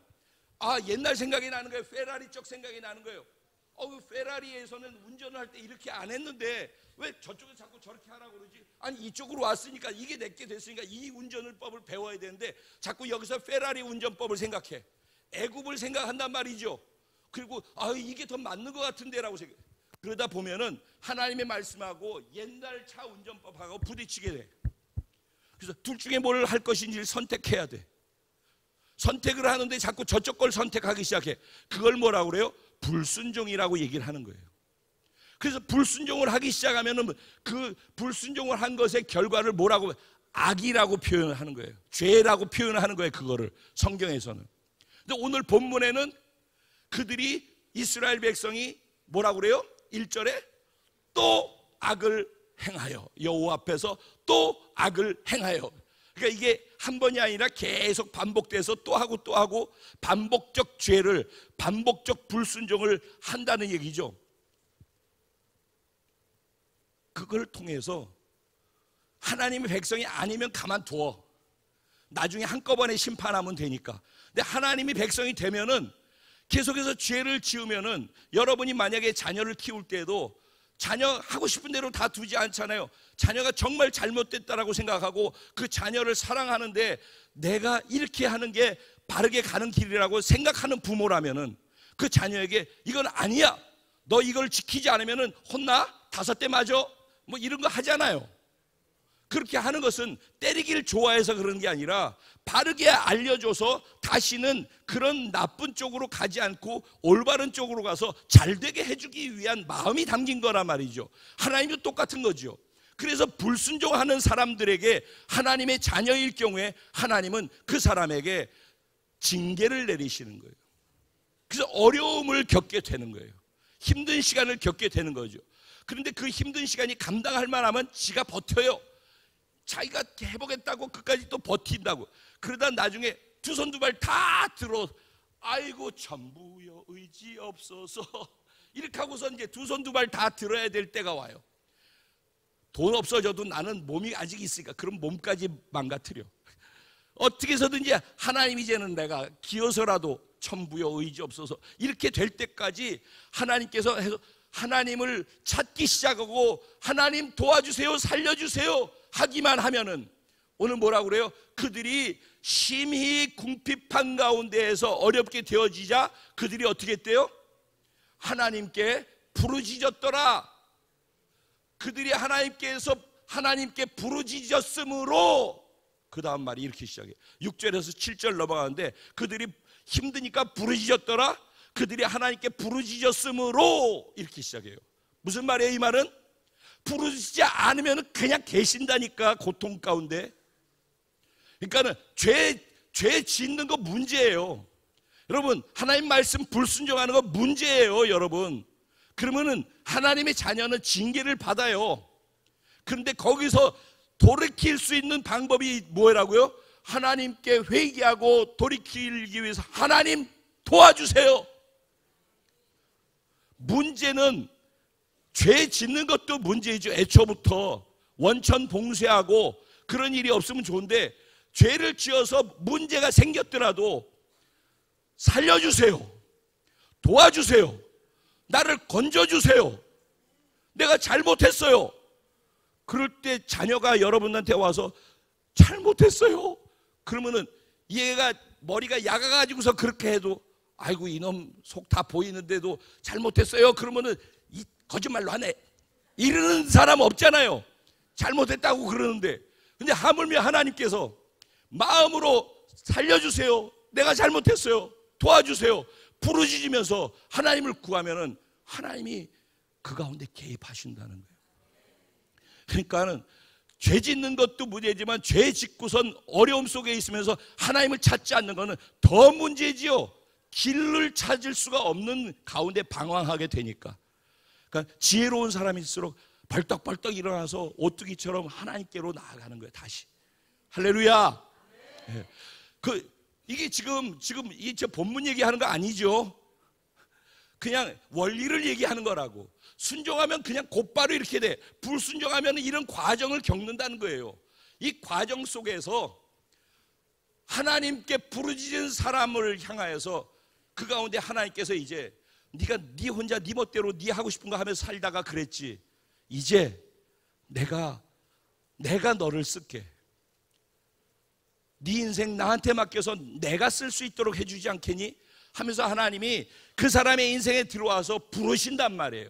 옛날 생각이 나는 거예요. 페라리 쪽 생각이 나는 거예요. 페라리에서는 운전을 할 때 이렇게 안 했는데 왜 저쪽에 자꾸 저렇게 하라고 그러지? 아니, 이쪽으로 왔으니까, 이게 내게 됐으니까 이 운전법을 배워야 되는데 자꾸 여기서 페라리 운전법을 생각해. 애굽을 생각한단 말이죠. 그리고 이게 더 맞는 것 같은데 라고 생각해. 그러다 보면은 하나님의 말씀하고 옛날 차 운전법하고 부딪히게 돼. 그래서 둘 중에 뭘 할 것인지를 선택해야 돼. 선택을 하는데 자꾸 저쪽 걸 선택하기 시작해. 그걸 뭐라고 그래요? 불순종이라고 얘기를 하는 거예요. 그래서 불순종을 하기 시작하면은 그 불순종을 한 것의 결과를 뭐라고, 악이라고 표현하는 거예요. 죄라고 표현하는 거예요. 그거를 성경에서는. 근데 오늘 본문에는 그들이, 이스라엘 백성이 뭐라고 그래요? 1절에 또 악을 행하여, 여호와 앞에서 또 악을 행하여. 그러니까 이게 한 번이 아니라 계속 반복돼서 또 하고 또 하고 반복적 죄를, 반복적 불순종을 한다는 얘기죠. 그걸 통해서 하나님의 백성이 아니면 가만두어. 나중에 한꺼번에 심판하면 되니까. 근데 하나님이 백성이 되면은 계속해서 죄를 지으면은, 여러분이 만약에 자녀를 키울 때도 자녀 하고 싶은 대로 다 두지 않잖아요. 자녀가 정말 잘못됐다라고 생각하고 그 자녀를 사랑하는데, 내가 이렇게 하는 게 바르게 가는 길이라고 생각하는 부모라면은 그 자녀에게 이건 아니야, 너 이걸 지키지 않으면은 혼나, 5대 맞아, 뭐 이런 거 하잖아요. 그렇게 하는 것은 때리기를 좋아해서 그런 게 아니라 바르게 알려줘서 다시는 그런 나쁜 쪽으로 가지 않고 올바른 쪽으로 가서 잘 되게 해주기 위한 마음이 담긴 거란 말이죠. 하나님도 똑같은 거죠. 그래서 불순종하는 사람들에게, 하나님의 자녀일 경우에 하나님은 그 사람에게 징계를 내리시는 거예요. 그래서 어려움을 겪게 되는 거예요. 힘든 시간을 겪게 되는 거죠. 그런데 그 힘든 시간이 감당할 만하면 지가 버텨요. 자기가 해보겠다고 끝까지 또 버틴다고. 그러다 나중에 두 손 두 발 다 들어, 아이고 전부여 의지 없어서, 이렇게 하고서 이제 두 손 두 발 다 들어야 될 때가 와요. 돈 없어져도 나는 몸이 아직 있으니까 그럼 몸까지 망가뜨려. 어떻게 해서든지 하나님, 이제는 내가 기어서라도 천부여 의지 없어서, 이렇게 될 때까지 하나님께서 해서 하나님을 찾기 시작하고, 하나님 도와주세요, 살려주세요 하기만 하면은, 오늘 뭐라고 그래요? 그들이 심히 궁핍한 가운데에서 어렵게 되어지자 그들이 어떻게 했대요? 하나님께 부르짖었더라. 그들이 하나님께 부르짖었으므로, 그 다음 말이 이렇게 시작해요. 6절에서 7절 넘어가는데, 그들이 힘드니까 부르짖었더라. 그들이 하나님께 부르짖었으므로, 이렇게 시작해요. 무슨 말이에요? 이 말은 부르짖지 않으면 그냥 계신다니까, 고통 가운데. 그러니까는 죄 짓는 거 문제예요. 여러분, 하나님 말씀 불순종하는 거 문제예요, 여러분. 그러면은 하나님의 자녀는 징계를 받아요. 그런데 거기서 돌이킬 수 있는 방법이 뭐라고요? 하나님께 회개하고 돌이키기 위해서 하나님 도와주세요. 문제는 죄 짓는 것도 문제이죠. 애초부터 원천 봉쇄하고 그런 일이 없으면 좋은데, 죄를 지어서 문제가 생겼더라도 살려주세요, 도와주세요, 나를 건져주세요, 내가 잘못했어요. 그럴 때 자녀가 여러분한테 와서 잘못했어요, 그러면은 얘가 머리가 약아가지고서 그렇게 해도, 아이고 이놈 속 다 보이는데도 잘못했어요, 그러면은 이 거짓말로 하네, 이러는 사람 없잖아요. 잘못했다고 그러는데. 근데 하물며 하나님께서 마음으로 살려주세요, 내가 잘못했어요, 도와주세요 부르짖으면서 하나님을 구하면은 하나님이 그 가운데 개입하신다는 거예요. 그러니까는 죄 짓는 것도 문제지만 죄 짓고선 어려움 속에 있으면서 하나님을 찾지 않는 것은 더 문제지요. 길을 찾을 수가 없는 가운데 방황하게 되니까. 그러니까 지혜로운 사람일수록 벌떡벌떡 일어나서 오뚜기처럼 하나님께로 나아가는 거예요. 다시. 할렐루야. 네. 이게 지금 이 저 본문 얘기하는 거 아니죠. 그냥 원리를 얘기하는 거라고. 순종하면 그냥 곧바로 이렇게 돼. 불순종하면 이런 과정을 겪는다는 거예요. 이 과정 속에서 하나님께 부르짖은 사람을 향하여서 그 가운데 하나님께서 이제 네가 네 혼자 네 멋대로 네 하고 싶은 거 하면서 살다가 그랬지. 이제 내가 너를 쓸게. 네 인생 나한테 맡겨서 내가 쓸 수 있도록 해주지 않겠니? 하면서 하나님이 그 사람의 인생에 들어와서 부르신단 말이에요.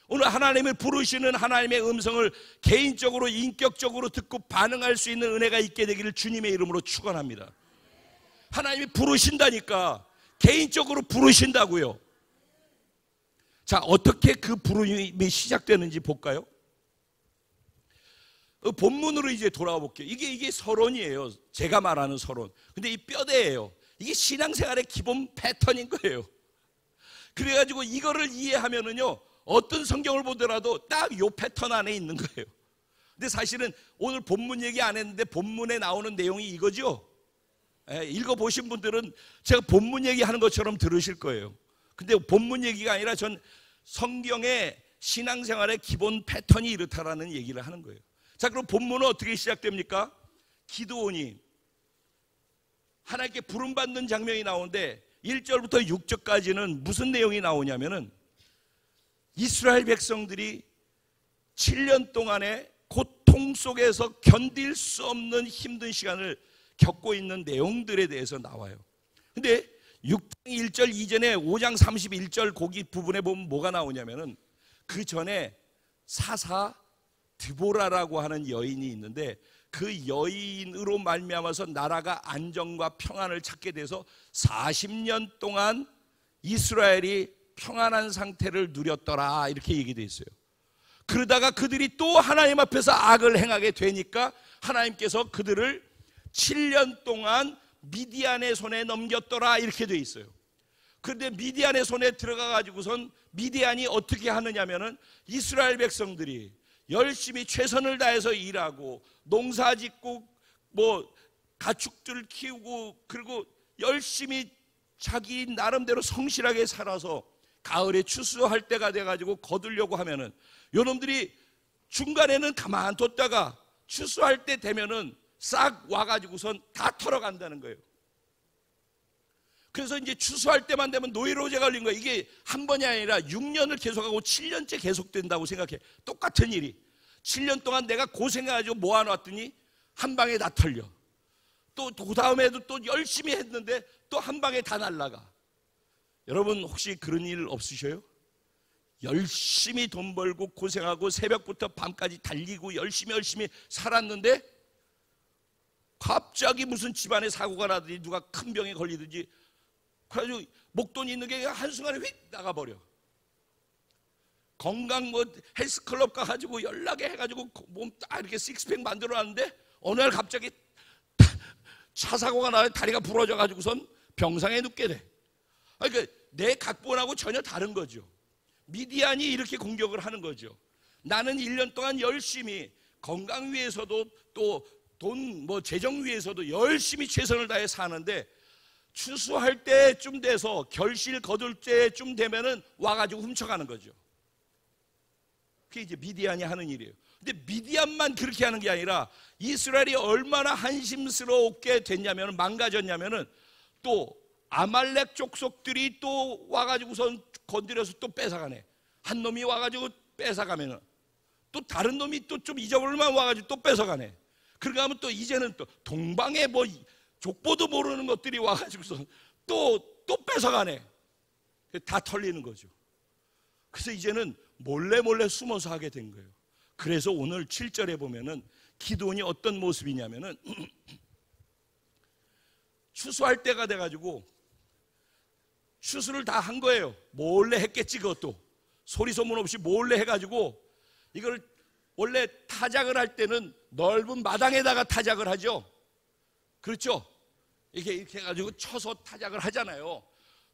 오늘 하나님을 부르시는 하나님의 음성을 개인적으로 인격적으로 듣고 반응할 수 있는 은혜가 있게 되기를 주님의 이름으로 축원합니다. 하나님이 부르신다니까. 개인적으로 부르신다고요. 자, 어떻게 그 부름이 시작되는지 볼까요? 본문으로 이제 돌아와 볼게요. 이게 서론이에요. 제가 말하는 서론. 근데 이 뼈대예요. 이게 신앙생활의 기본 패턴인 거예요. 그래가지고 이거를 이해하면은요, 어떤 성경을 보더라도 딱 이 패턴 안에 있는 거예요. 근데 사실은 오늘 본문 얘기 안 했는데 본문에 나오는 내용이 이거죠. 읽어보신 분들은 제가 본문 얘기하는 것처럼 들으실 거예요. 근데 본문 얘기가 아니라 전 성경의 신앙생활의 기본 패턴이 이렇다라는 얘기를 하는 거예요. 자, 그럼 본문은 어떻게 시작됩니까? 기드온이 하나님께 부름받는 장면이 나오는데 1절부터 6절까지는 무슨 내용이 나오냐면은 이스라엘 백성들이 7년 동안의 고통 속에서 견딜 수 없는 힘든 시간을 겪고 있는 내용들에 대해서 나와요. 근데 6장 1절 이전에 5장 31절 거기 부분에 보면 뭐가 나오냐면은 그 전에 사사 드보라라고 하는 여인이 있는데 그 여인으로 말미암아서 나라가 안정과 평안을 찾게 돼서 40년 동안 이스라엘이 평안한 상태를 누렸더라 이렇게 얘기되어 있어요. 그러다가 그들이 또 하나님 앞에서 악을 행하게 되니까 하나님께서 그들을 7년 동안 미디안의 손에 넘겼더라 이렇게 되어 있어요. 그런데 미디안의 손에 들어가 가지고선 미디안이 어떻게 하느냐면은 이스라엘 백성들이 열심히 최선을 다해서 일하고 농사 짓고 뭐 가축들 키우고 그리고 열심히 자기 나름대로 성실하게 살아서 가을에 추수할 때가 돼가지고 거두려고 하면은 요놈들이 중간에는 가만뒀다가 추수할 때 되면은 싹 와가지고선 다 털어간다는 거예요. 그래서 이제 추수할 때만 되면 노이로제 걸린 거예요. 이게 한 번이 아니라 6년을 계속하고 7년째 계속된다고 생각해. 똑같은 일이 7년 동안 내가 고생해가지고 모아놨더니 한 방에 다 털려. 또 그 다음에도 또 열심히 했는데 또 한 방에 다 날라가. 여러분 혹시 그런 일 없으셔요? 열심히 돈 벌고 고생하고 새벽부터 밤까지 달리고 열심히 살았는데 갑자기 무슨 집안에 사고가 나든지 누가 큰 병에 걸리든지 그래가지고 목돈 있는 게 한순간에 휙 나가버려. 건강 뭐 헬스클럽 가가지고 연락해 해가지고 몸 딱 이렇게 식스팩 만들어놨는데 어느 날 갑자기 차 사고가 나서 다리가 부러져가지고선 병상에 눕게 돼. 그러니까 내 각본하고 전혀 다른 거죠. 미디안이 이렇게 공격을 하는 거죠. 나는 1년 동안 열심히 건강 위해서도 또 돈 뭐 재정 위해서도 열심히 최선을 다해 사는데 추수할 때쯤 돼서 결실 거둘 때쯤 되면은 와가지고 훔쳐가는 거죠. 그게 이제 미디안이 하는 일이에요. 근데 미디안만 그렇게 하는 게 아니라 이스라엘이 얼마나 한심스럽게 됐냐면 망가졌냐면은 또 아말렉 족속들이 또 와가지고선 건드려서 또 뺏어가네. 한 놈이 와가지고 뺏어가면은 또 다른 놈이 또 좀 잊어버릴만 와가지고 또 뺏어가네. 그러니까 하면 또 이제는 또 동방에 뭐 족보도 모르는 것들이 와가지고서 또 뺏어가네. 다 털리는 거죠. 그래서 이제는 몰래 숨어서 하게 된 거예요. 그래서 오늘 7절에 보면은 기드온이 어떤 모습이냐면은 추수할 때가 돼가지고 추수를 다 한 거예요. 몰래 했겠지. 그것도 소리 소문 없이 몰래 해가지고 이걸 원래 타작을 할 때는 넓은 마당에다가 타작을 하죠. 그렇죠? 이렇게 해가지고 쳐서 타작을 하잖아요.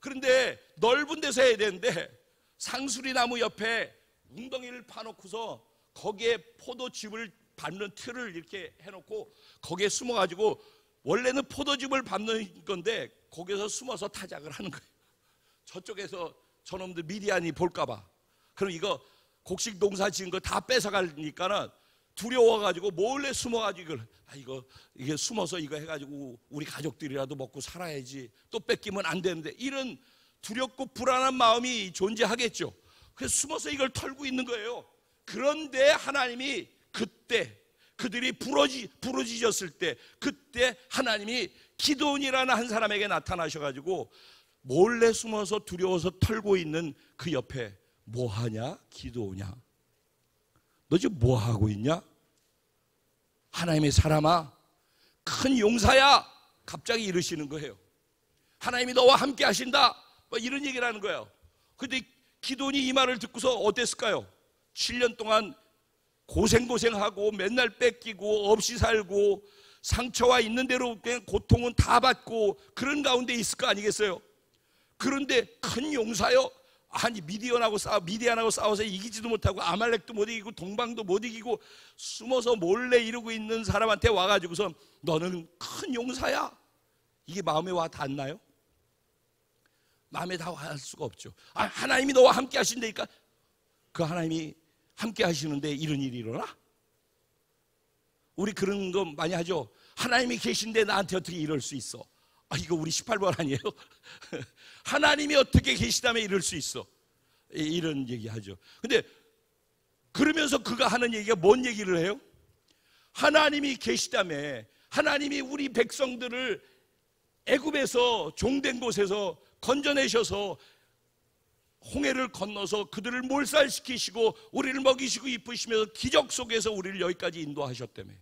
그런데 넓은 데서 해야 되는데 상수리 나무 옆에 웅덩이를 파놓고서 거기에 포도즙을 밟는 틀을 이렇게 해놓고 거기에 숨어가지고, 원래는 포도즙을 밟는 건데 거기서 숨어서 타작을 하는 거예요. 저쪽에서 저놈들 미디안이 볼까봐. 그럼 이거 곡식 농사 지은 거 다 뺏어가니까는 두려워가지고 몰래 숨어가지고 이게 숨어서 이거 해가지고 우리 가족들이라도 먹고 살아야지, 또 뺏기면 안 되는데, 이런 두렵고 불안한 마음이 존재하겠죠. 그래서 숨어서 이걸 털고 있는 거예요. 그런데 하나님이 그때 그들이 부러지셨을 때, 그때 하나님이 기드온이라는 한 사람에게 나타나셔가지고 몰래 숨어서 두려워서 털고 있는 그 옆에, 뭐하냐 기드온이야, 너 지금 뭐하고 있냐? 하나님의 사람아, 큰 용사야, 갑자기 이러시는 거예요. 하나님이 너와 함께 하신다, 이런 얘기를 하는 거예요. 근데 기드온이 이 말을 듣고서 어땠을까요? 7년 동안 고생하고 맨날 뺏기고 없이 살고 상처와 있는 대로 그냥 고통은 다 받고 그런 가운데 있을 거 아니겠어요? 그런데 큰 용사요? 아니 미디안하고 싸워서 이기지도 못하고 아말렉도 못 이기고 동방도 못 이기고 숨어서 몰래 이러고 있는 사람한테 와가지고서 너는 큰 용사야? 이게 마음에 와 닿나요? 마음에 다 닿을 수가 없죠. 하나님이 너와 함께 하신다니까. 그 하나님이 함께 하시는데 이런 일이 일어나? 우리 그런 거 많이 하죠. 하나님이 계신데 나한테 어떻게 이럴 수 있어? 이거 우리 18번 아니에요? 하나님이 어떻게 계시다면 이럴 수 있어? 이런 얘기 하죠. 근데 그러면서 그가 하는 얘기가 뭔 얘기를 해요? 하나님이 계시다며, 하나님이 우리 백성들을 애굽에서 종된 곳에서 건져내셔서 홍해를 건너서 그들을 몰살시키시고 우리를 먹이시고 이쁘시면서 기적 속에서 우리를 여기까지 인도하셨다며.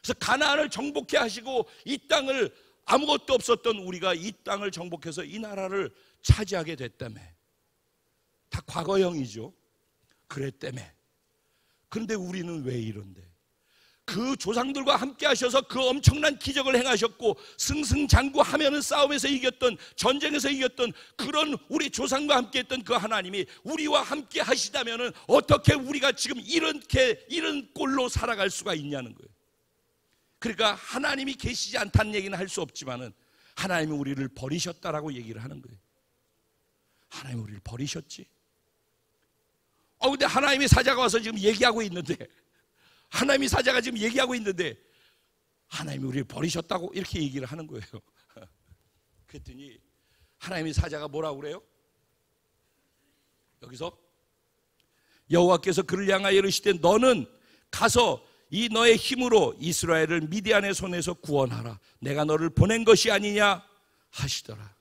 그래서 가나안을 정복해 하시고 이 땅을, 아무것도 없었던 우리가 이 땅을 정복해서 이 나라를 차지하게 됐다며. 다 과거형이죠. 그랬다며. 그런데 우리는 왜 이런데? 그 조상들과 함께 하셔서 그 엄청난 기적을 행하셨고 승승장구하면은 싸움에서 이겼던, 전쟁에서 이겼던 그런 우리 조상과 함께 했던 그 하나님이 우리와 함께 하시다면은 어떻게 우리가 지금 이런 꼴로 살아갈 수가 있냐는 거예요. 그러니까 하나님이 계시지 않다는 얘기는 할 수 없지만은 하나님이 우리를 버리셨다라고 얘기를 하는 거예요. 하나님이 우리를 버리셨지? 근데 하나님의 사자가 와서 지금 얘기하고 있는데, 하나님의 사자가 지금 얘기하고 있는데 하나님이 우리를 버리셨다고 이렇게 얘기를 하는 거예요. 그랬더니 하나님의 사자가 뭐라고 그래요? 여기서 여호와께서 그를 향하여 이르시되 너는 가서 이 너의 힘으로 이스라엘을 미디안의 손에서 구원하라. 내가 너를 보낸 것이 아니냐 하시더라.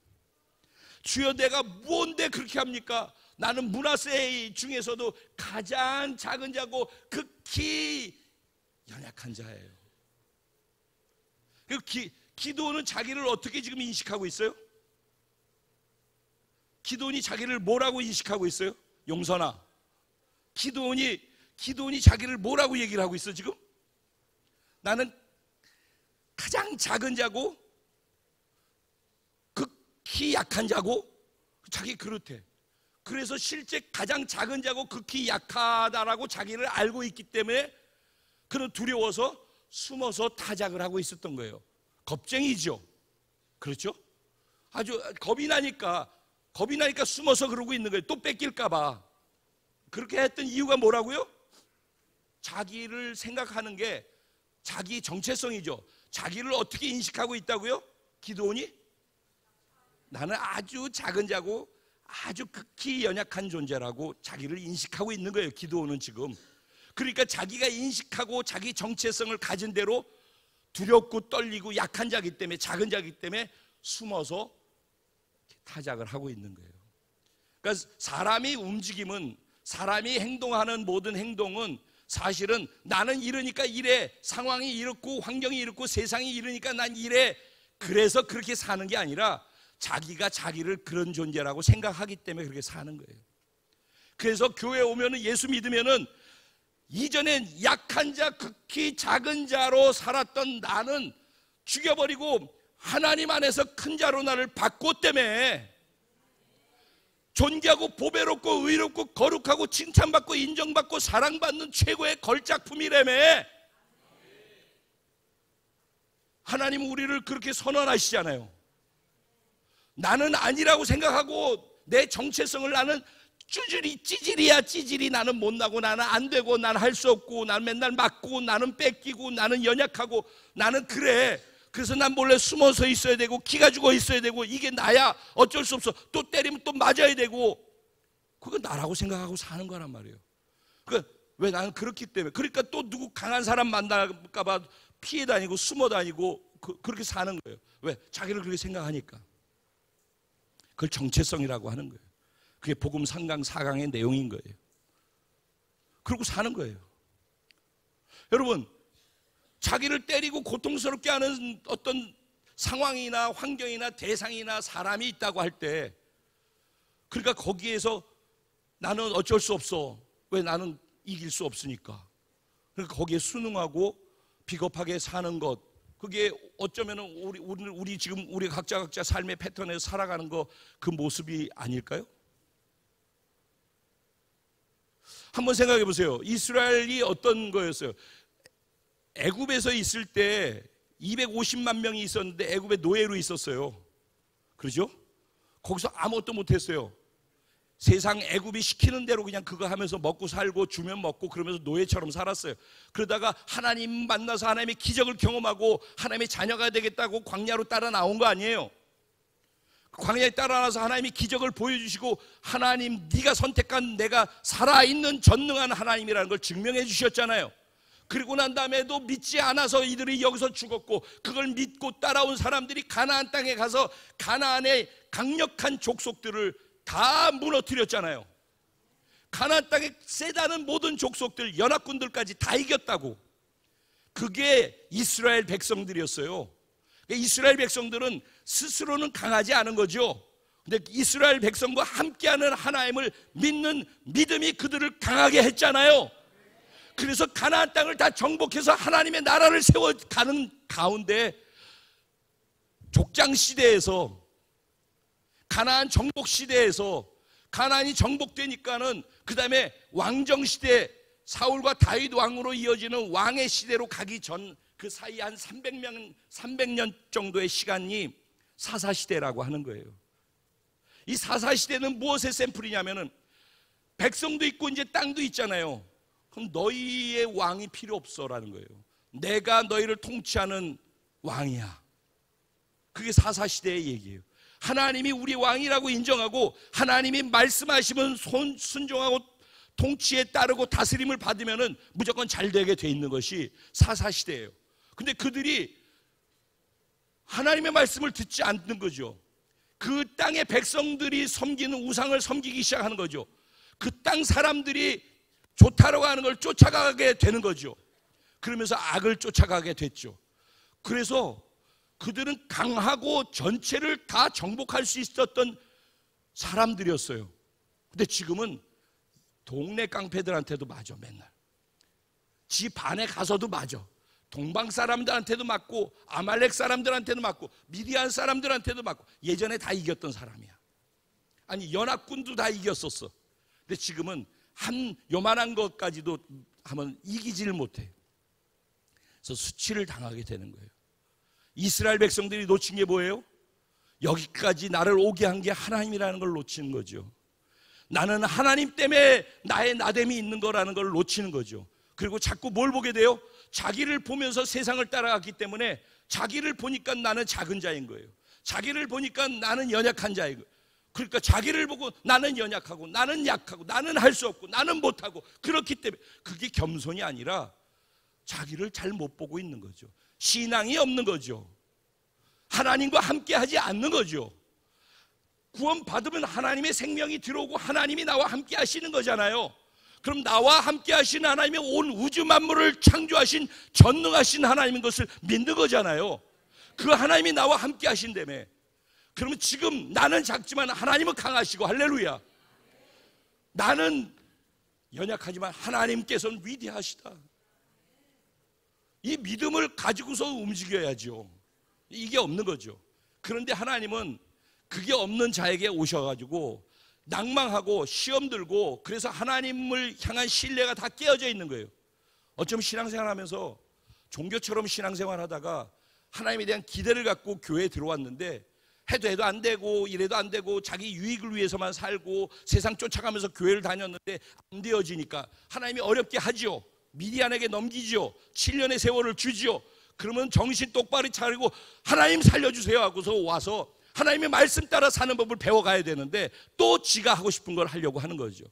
주여, 내가 뭔데 그렇게 합니까? 나는 므낫세 중에서도 가장 작은 자고 극히 연약한 자예요. 기드온은 자기를 어떻게 지금 인식하고 있어요? 기드온이 자기를 뭐라고 인식하고 있어요? 용선아, 기드온이 자기를 뭐라고 얘기를 하고 있어 지금? 나는 가장 작은 자고 극히 약한 자고, 자기 그렇대. 그래서 실제 가장 작은 자고 극히 약하다라고 자기를 알고 있기 때문에 그는 두려워서 숨어서 타작을 하고 있었던 거예요. 겁쟁이죠. 그렇죠? 아주 겁이 나니까 숨어서 그러고 있는 거예요. 또 뺏길까 봐. 그렇게 했던 이유가 뭐라고요? 자기를 생각하는 게 자기 정체성이죠. 자기를 어떻게 인식하고 있다고요? 기드온이? 나는 아주 작은 자고 아주 극히 연약한 존재라고 자기를 인식하고 있는 거예요, 기드온은 지금. 그러니까 자기가 인식하고 자기 정체성을 가진 대로 두렵고 떨리고 약한 자기 때문에, 작은 자기 때문에 숨어서 타작을 하고 있는 거예요. 그러니까 사람이 움직임은, 사람이 행동하는 모든 행동은 사실은 나는 이러니까 이래, 상황이 이렇고 환경이 이렇고 세상이 이러니까 난 이래, 그래서 그렇게 사는 게 아니라 자기가 자기를 그런 존재라고 생각하기 때문에 그렇게 사는 거예요. 그래서 교회에 오면은, 예수 믿으면은 이전엔 약한 자, 극히 작은 자로 살았던 나는 죽여버리고 하나님 안에서 큰 자로 나를 바꿨다며. 존귀하고 보배롭고 의롭고 거룩하고 칭찬받고 인정받고 사랑받는 최고의 걸작품이라며. 하나님은 우리를 그렇게 선언하시잖아요. 나는 아니라고 생각하고 내 정체성을 나는 찌질이 나는 못나고 나는 안 되고 나는 할 수 없고 나는 맨날 맞고 나는 뺏기고 나는 연약하고 나는 그래. 그래서 난 몰래 숨어서 있어야 되고 기가 죽어 있어야 되고 이게 나야. 어쩔 수 없어. 또 때리면 또 맞아야 되고. 그거 나라고 생각하고 사는 거란 말이에요. 왜 나는 그렇기 때문에. 그러니까 또 누구 강한 사람 만날까 봐 피해 다니고 숨어 다니고 그렇게 사는 거예요. 왜? 자기를 그렇게 생각하니까. 그걸 정체성이라고 하는 거예요. 그게 복음 3강 4강의 내용인 거예요. 그러고 사는 거예요. 여러분, 자기를 때리고 고통스럽게 하는 어떤 상황이나 환경이나 대상이나 사람이 있다고 할 때, 그러니까 거기에서 나는 어쩔 수 없어. 왜? 나는 이길 수 없으니까. 그러니까 거기에 순응하고 비겁하게 사는 것, 그게 어쩌면 우리 지금 우리 각자 삶의 패턴에서 살아가는 거, 그 모습이 아닐까요? 한번 생각해 보세요. 이스라엘이 어떤 거였어요? 애굽에서 있을 때 250만 명이 있었는데 애굽에 노예로 있었어요. 그렇죠? 거기서 아무것도 못했어요. 세상 애굽이 시키는 대로 그냥 그거 하면서 먹고 살고 주면 먹고 그러면서 노예처럼 살았어요. 그러다가 하나님 만나서 하나님의 기적을 경험하고 하나님의 자녀가 되겠다고 광야로 따라 나온 거 아니에요. 광야에 따라 나서 하나님이 기적을 보여주시고 하나님 네가 선택한 내가 살아있는 전능한 하나님이라는 걸 증명해 주셨잖아요. 그리고 난 다음에도 믿지 않아서 이들이 여기서 죽었고, 그걸 믿고 따라온 사람들이 가나안 땅에 가서 가나안의 강력한 족속들을 다 무너뜨렸잖아요. 가나안 땅에 세다는 모든 족속들, 연합군들까지 다 이겼다고. 그게 이스라엘 백성들이었어요. 이스라엘 백성들은 스스로는 강하지 않은 거죠. 근데 이스라엘 백성과 함께하는 하나님을 믿는 믿음이 그들을 강하게 했잖아요. 그래서 가나안 땅을 다 정복해서 하나님의 나라를 세워가는 가운데, 족장 시대에서, 가나안 정복 시대에서 가나안이 정복되니까는 그 다음에 왕정 시대, 사울과 다윗 왕으로 이어지는 왕의 시대로 가기 전 그 사이 한 300년 정도의 시간이 사사시대라고 하는 거예요. 이 사사시대는 무엇의 샘플이냐면은, 백성도 있고 이제 땅도 있잖아요. 그럼 너희의 왕이 필요 없어라는 거예요. 내가 너희를 통치하는 왕이야. 그게 사사시대의 얘기예요. 하나님이 우리 왕이라고 인정하고 하나님이 말씀하시면 순종하고 통치에 따르고 다스림을 받으면은 무조건 잘 되게 돼 있는 것이 사사시대예요. 근데 그들이 하나님의 말씀을 듣지 않는 거죠. 그 땅의 백성들이 섬기는 우상을 섬기기 시작하는 거죠. 그 땅 사람들이 좋다라고 하는 걸 쫓아가게 되는 거죠. 그러면서 악을 쫓아가게 됐죠. 그래서 그들은 강하고 전체를 다 정복할 수 있었던 사람들이었어요. 근데 지금은 동네 깡패들한테도 맞아. 맨날 지 반에 가서도 맞아. 동방 사람들한테도 맞고 아말렉 사람들한테도 맞고 미디안 사람들한테도 맞고. 예전에 다 이겼던 사람이야. 아니 연합군도 다 이겼었어. 근데 지금은 한 요만한 것까지도 하면 이기지를 못해. 그래서 수치를 당하게 되는 거예요. 이스라엘 백성들이 놓친 게 뭐예요? 여기까지 나를 오게 한 게 하나님이라는 걸 놓치는 거죠. 나는 하나님 때문에 나의 나됨이 있는 거라는 걸 놓치는 거죠. 그리고 자꾸 뭘 보게 돼요? 자기를 보면서 세상을 따라갔기 때문에 자기를 보니까 나는 작은 자인 거예요. 자기를 보니까 나는 연약한 자인 거예요. 그러니까 자기를 보고 나는 연약하고 나는 약하고 나는 할 수 없고 나는 못하고, 그렇기 때문에 그게 겸손이 아니라 자기를 잘 못 보고 있는 거죠. 신앙이 없는 거죠. 하나님과 함께 하지 않는 거죠. 구원 받으면 하나님의 생명이 들어오고 하나님이 나와 함께 하시는 거잖아요. 그럼 나와 함께 하시는 하나님이 온 우주 만물을 창조하신 전능하신 하나님인 것을 믿는 거잖아요. 그 하나님이 나와 함께 하신다며. 그러면 지금 나는 작지만 하나님은 강하시고, 할렐루야. 나는 연약하지만 하나님께서는 위대하시다. 이 믿음을 가지고서 움직여야죠. 이게 없는 거죠. 그런데 하나님은 그게 없는 자에게 오셔가지고 낭망하고 시험 들고, 그래서 하나님을 향한 신뢰가 다 깨어져 있는 거예요. 어쩌면 신앙생활 하면서 종교처럼 신앙생활 하다가 하나님에 대한 기대를 갖고 교회에 들어왔는데 해도 안 되고 이래도 안 되고 자기 유익을 위해서만 살고 세상 쫓아가면서 교회를 다녔는데 안 되어지니까 하나님이 어렵게 하죠. 미디안에게 넘기죠. 7년의 세월을 주죠. 그러면 정신 똑바로 차리고 하나님 살려주세요 하고서 와서 하나님의 말씀 따라 사는 법을 배워가야 되는데 또 지가 하고 싶은 걸 하려고 하는 거죠.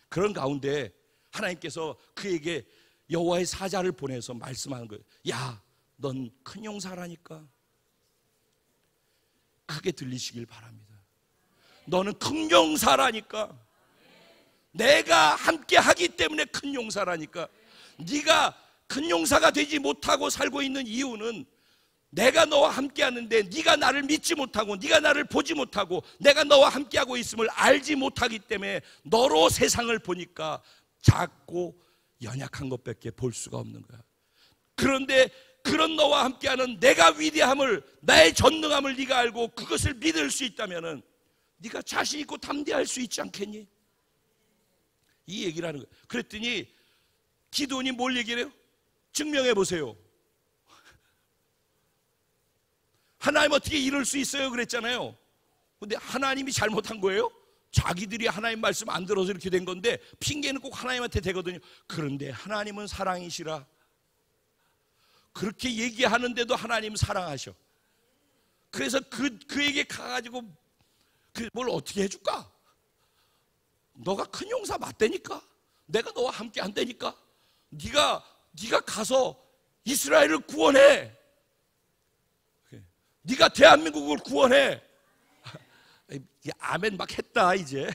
그런 가운데 하나님께서 그에게 여호와의 사자를 보내서 말씀하는 거예요. 야, 넌 큰 용사라니까. 크게 들리시길 바랍니다. 너는 큰 용사라니까. 내가 함께 하기 때문에 큰 용사라니까. 네가 큰 용사가 되지 못하고 살고 있는 이유는 내가 너와 함께 하는데 네가 나를 믿지 못하고 네가 나를 보지 못하고 내가 너와 함께하고 있음을 알지 못하기 때문에 너로 세상을 보니까 작고 연약한 것밖에 볼 수가 없는 거야. 그런데 그런 너와 함께하는 내가 위대함을, 나의 전능함을 네가 알고 그것을 믿을 수 있다면 네가 자신 있고 담대할 수 있지 않겠니? 이 얘기를 하는 거예요. 그랬더니 기드온이 뭘 얘기를 해요? 증명해 보세요. 하나님 어떻게 이럴 수 있어요? 그랬잖아요. 근데 하나님이 잘못한 거예요? 자기들이 하나님 말씀 안 들어서 이렇게 된 건데 핑계는 꼭 하나님한테 되거든요. 그런데 하나님은 사랑이시라. 그렇게 얘기하는데도 하나님 사랑하셔. 그래서 그에게 가가지고 뭘 어떻게 해줄까? 너가 큰 용사 맞다니까. 내가 너와 함께 한다니까. 네가 가서 이스라엘을 구원해. 네가 대한민국을 구원해. 아멘 막 했다 이제.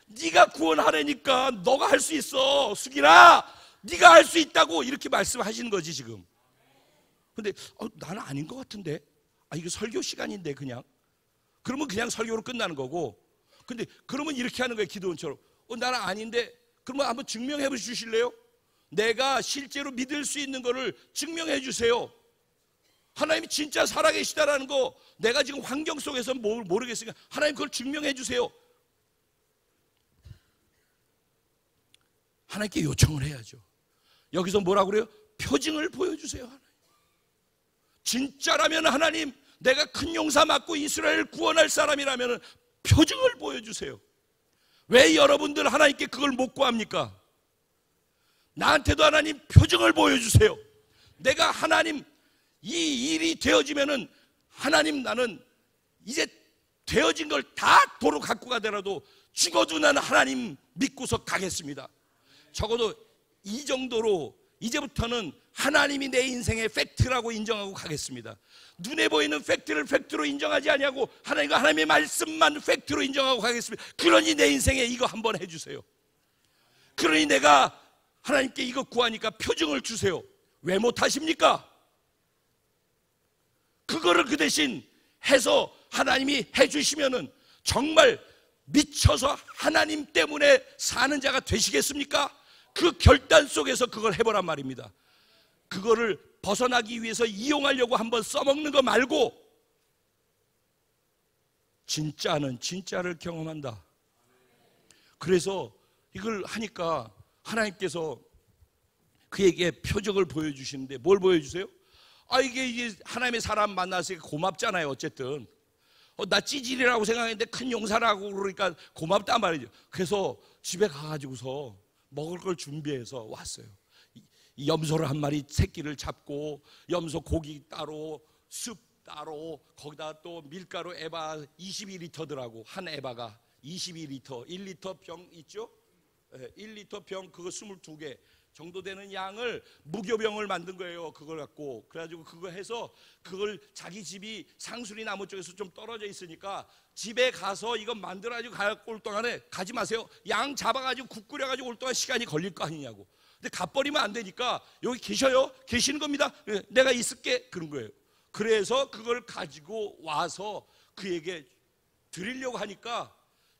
네가 구원하라니까. 너가 할 수 있어. 숙이라. 네가 할 수 있다고 이렇게 말씀하시는 거지 지금. 근데 나는 아닌 것 같은데. 이거 설교 시간인데 그냥. 그러면 그냥 설교로 끝나는 거고. 근데 그러면 이렇게 하는 거예요. 기드온처럼. 나는 아닌데. 그러면 한번 증명해 주실래요? 내가 실제로 믿을 수 있는 거를 증명해 주세요. 하나님이 진짜 살아계시다라는 거 내가 지금 환경 속에서 모르겠으니까 하나님 그걸 증명해 주세요. 하나님께 요청을 해야죠. 여기서 뭐라고 그래요? 표징을 보여주세요. 하나님. 진짜라면 하나님, 내가 큰 용사 맞고 이스라엘을 구원할 사람이라면 표징을 보여주세요. 왜 여러분들 하나님께 그걸 못 구합니까? 나한테도 하나님 표징을 보여주세요. 내가 하나님 이 일이 되어지면은 하나님, 나는 이제 되어진 걸 다 도로 갖고 가더라도 죽어도 나는 하나님 믿고서 가겠습니다. 적어도 이 정도로 이제부터는 하나님이 내 인생의 팩트라고 인정하고 가겠습니다. 눈에 보이는 팩트를 팩트로 인정하지 아니하고 하나님과 하나님의 말씀만 팩트로 인정하고 가겠습니다. 그러니 내 인생에 이거 한번 해주세요. 그러니 내가 하나님께 이거 구하니까 표징을 주세요. 왜 못하십니까? 그거를 그 대신 해서 하나님이 해주시면은 정말 미쳐서 하나님 때문에 사는 자가 되시겠습니까? 그 결단 속에서 그걸 해보란 말입니다. 그거를 벗어나기 위해서 이용하려고 한번 써먹는 거 말고 진짜는 진짜를 경험한다. 그래서 이걸 하니까 하나님께서 그에게 표적을 보여주시는데 뭘 보여주세요? 이게 하나님의 사람 만났으니까 고맙잖아요. 어쨌든 나 찌질이라고 생각했는데 큰 용사라고 그러니까 고맙단 말이죠. 그래서 집에 가가지고서 먹을 걸 준비해서 왔어요. 이 염소를 한 마리 새끼를 잡고 염소 고기 따로 숲 따로 거기다 또 밀가루 에바 22리터더라고. 한 에바가 22리터 1리터 병 있죠? 1리터 병 그거 22개 정도 되는 양을 무교병을 만든 거예요. 그걸 갖고 그래가지고 그거 해서 그걸 자기 집이 상수리 나무 쪽에서 좀 떨어져 있으니까 집에 가서 이거 만들어가지고 갖고 올 동안에 가지 마세요. 양 잡아가지고 국 끓여가지고 올 동안 시간이 걸릴 거 아니냐고. 근데 갚버리면 안 되니까 여기 계셔요? 계시는 겁니다. 내가 있을게. 그런 거예요. 그래서 그걸 가지고 와서 그에게 드리려고 하니까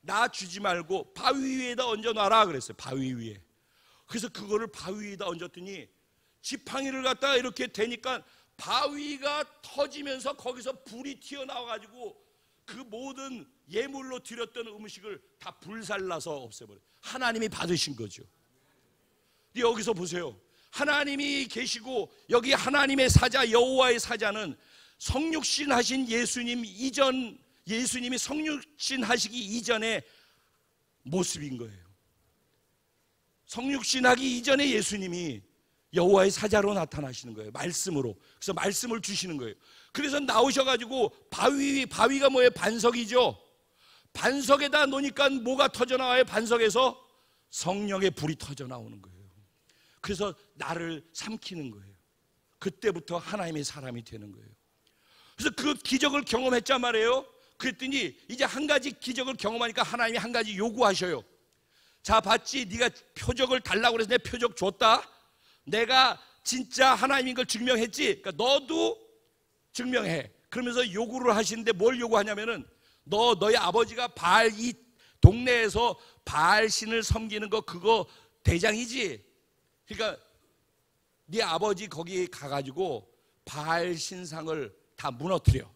나 주지 말고 바위 위에다 얹어놔라 그랬어요. 바위 위에. 그래서 그거를 바위 위에다 얹었더니 지팡이를 갖다가 이렇게 대니까 바위가 터지면서 거기서 불이 튀어나와가지고 그 모든 예물로 드렸던 음식을 다 불살라서 없애버려요. 하나님이 받으신 거죠. 여기서 보세요. 하나님이 계시고 여기 하나님의 사자 여호와의 사자는 성육신 하신 예수님이 성육신 하시기 이전의 모습인 거예요. 성육신 하기 이전에 예수님이 여호와의 사자로 나타나시는 거예요. 말씀으로. 그래서 말씀을 주시는 거예요. 그래서 나오셔가지고 바위가 뭐예요? 반석이죠. 반석에다 놓으니까 뭐가 터져나와요? 반석에서 성령의 불이 터져나오는 거예요. 그래서 나를 삼키는 거예요. 그때부터 하나님의 사람이 되는 거예요. 그래서 그 기적을 경험했단 말이에요. 그랬더니 이제 한 가지 기적을 경험하니까 하나님이 한 가지 요구하셔요. 자, 봤지? 네가 표적을 달라고 그래서 내 표적 줬다. 내가 진짜 하나님인 걸 증명했지. 그러니까 너도 증명해. 그러면서 요구를 하시는데 뭘 요구하냐면은 너희 아버지가 이 동네에서 바알 신을 섬기는 거 그거 대장이지. 그러니까 네 아버지 거기 가가지고 바알 신상을 다 무너뜨려.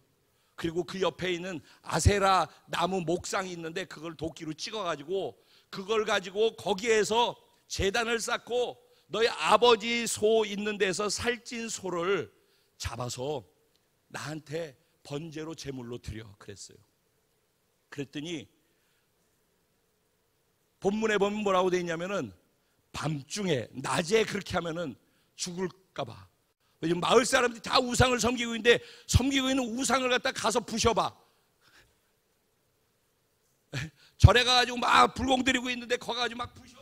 그리고 그 옆에 있는 아세라 나무 목상이 있는데 그걸 도끼로 찍어가지고 그걸 가지고 거기에서 제단을 쌓고 너희 아버지 소 있는 데서 살찐 소를 잡아서 나한테 번제로 제물로 드려 그랬어요. 그랬더니 본문에 보면 뭐라고 돼 있냐면은 밤중에 낮에 그렇게 하면은 죽을까 봐. 요즘 마을 사람들이 다 우상을 섬기고 있는데 섬기고 있는 우상을 갖다 가서 부셔봐. 절에 가가지고 막 불공 들이고 있는데 거기 가가지고 막 부셔.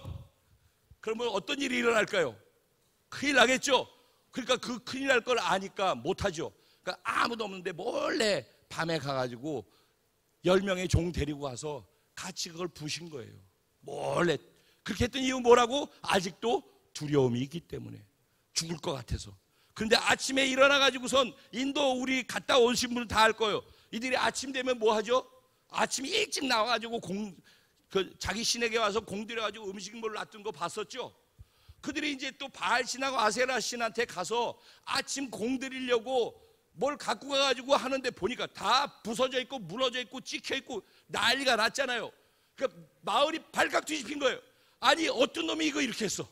그러면 어떤 일이 일어날까요? 큰일 나겠죠. 그러니까 그 큰일 날 걸 아니까 못하죠. 그러니까 아무도 없는데 몰래 밤에 가가지고 10명의 종 데리고 가서 같이 그걸 부신 거예요. 몰래. 그렇게 했더니 이거 뭐라고? 아직도 두려움이 있기 때문에 죽을 것 같아서. 그런데 아침에 일어나가지고선 인도 우리 갔다 오신 분은 다 알 거예요. 이들이 아침 되면 뭐 하죠? 아침에 일찍 나와가지고 자기 신에게 와서 공들여가지고 음식물을 놔둔 거 봤었죠? 그들이 이제 또 바알 신하고 아세라 신한테 가서 아침 공들이려고 뭘 갖고 가가지고 하는데 보니까 다 부서져 있고 무너져 있고 찍혀 있고 난리가 났잖아요. 그러니까 마을이 발칵 뒤집힌 거예요. 아니 어떤 놈이 이거 이렇게 했어?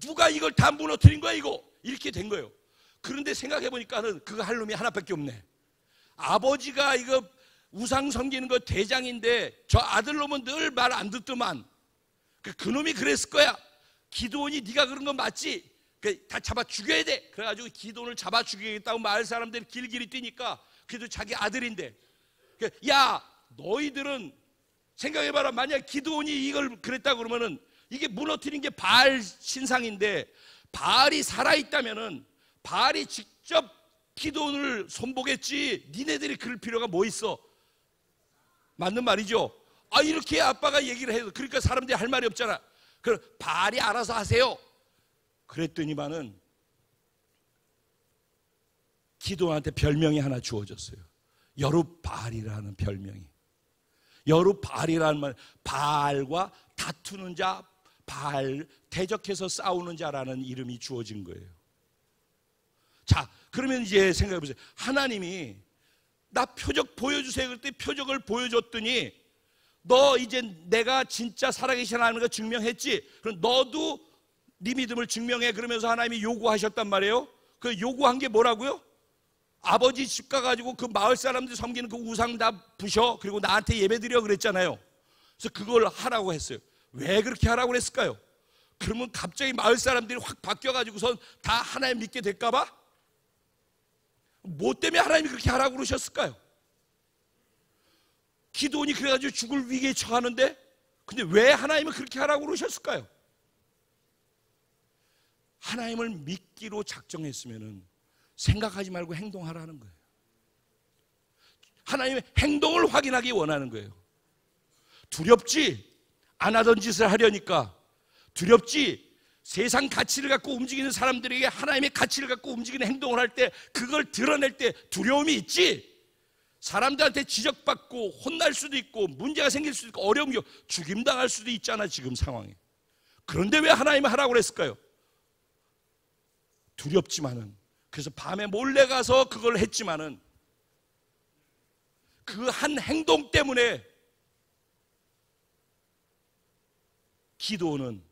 누가 이걸 다 무너뜨린 거야 이거? 이렇게 된 거예요. 그런데 생각해 보니까는 그거 할 놈이 하나밖에 없네. 아버지가 이거 우상 섬기는 거 대장인데 저 아들놈은 늘 말 안 듣더만. 그 놈이 그랬을 거야. 기드온이 네가 그런 건 맞지? 다 잡아 죽여야 돼. 그래가지고 기드온을 잡아 죽이겠다고 마을 사람들이 길길이 뛰니까 그래도 자기 아들인데 야 너희들은 생각해봐라. 만약 기드온이 이걸 그랬다 그러면은 이게 무너뜨린 게 바알 신상인데 바알이 살아있다면은 바알이 직접 기드온을 손보겠지. 니네들이 그럴 필요가 뭐 있어? 맞는 말이죠. 이렇게 아빠가 얘기를 해도 그러니까 사람들이 할 말이 없잖아. 그럼 바알이 알아서 하세요. 그랬더니만은 기드온한테 별명이 하나 주어졌어요. 여룹바알이라는 별명이. 여룹바알이라는 말, 바알과 다투는 자, 바알 대적해서 싸우는 자라는 이름이 주어진 거예요. 자, 그러면 이제 생각해 보세요. 하나님이 나 표적 보여주세요. 그때 표적을 보여줬더니 너 이제 내가 진짜 살아계신 하나님을 증명했지? 그럼 너도 네 믿음을 증명해. 그러면서 하나님이 요구하셨단 말이에요. 그 요구한 게 뭐라고요? 아버지 집 가가지고 그 마을 사람들 섬기는 그 우상 다 부셔. 그리고 나한테 예배드려 그랬잖아요. 그래서 그걸 하라고 했어요. 왜 그렇게 하라고 그랬을까요? 그러면 갑자기 마을 사람들이 확 바뀌어가지고선 다 하나님 믿게 될까봐? 뭐 때문에 하나님이 그렇게 하라고 그러셨을까요? 기드온이 그래가지고 죽을 위기에 처하는데 근데 왜 하나님은 그렇게 하라고 그러셨을까요? 하나님을 믿기로 작정했으면은 생각하지 말고 행동하라는 거예요. 하나님의 행동을 확인하기 원하는 거예요. 두렵지? 안 하던 짓을 하려니까 두렵지? 세상 가치를 갖고 움직이는 사람들에게 하나님의 가치를 갖고 움직이는 행동을 할 때 그걸 드러낼 때 두려움이 있지? 사람들한테 지적받고 혼날 수도 있고 문제가 생길 수도 있고 어려운 게 죽임당할 수도 있잖아 지금 상황에. 그런데 왜 하나님은 하라고 그랬을까요? 두렵지만은, 그래서 밤에 몰래 가서 그걸 했지만은 그 한 행동 때문에 기도는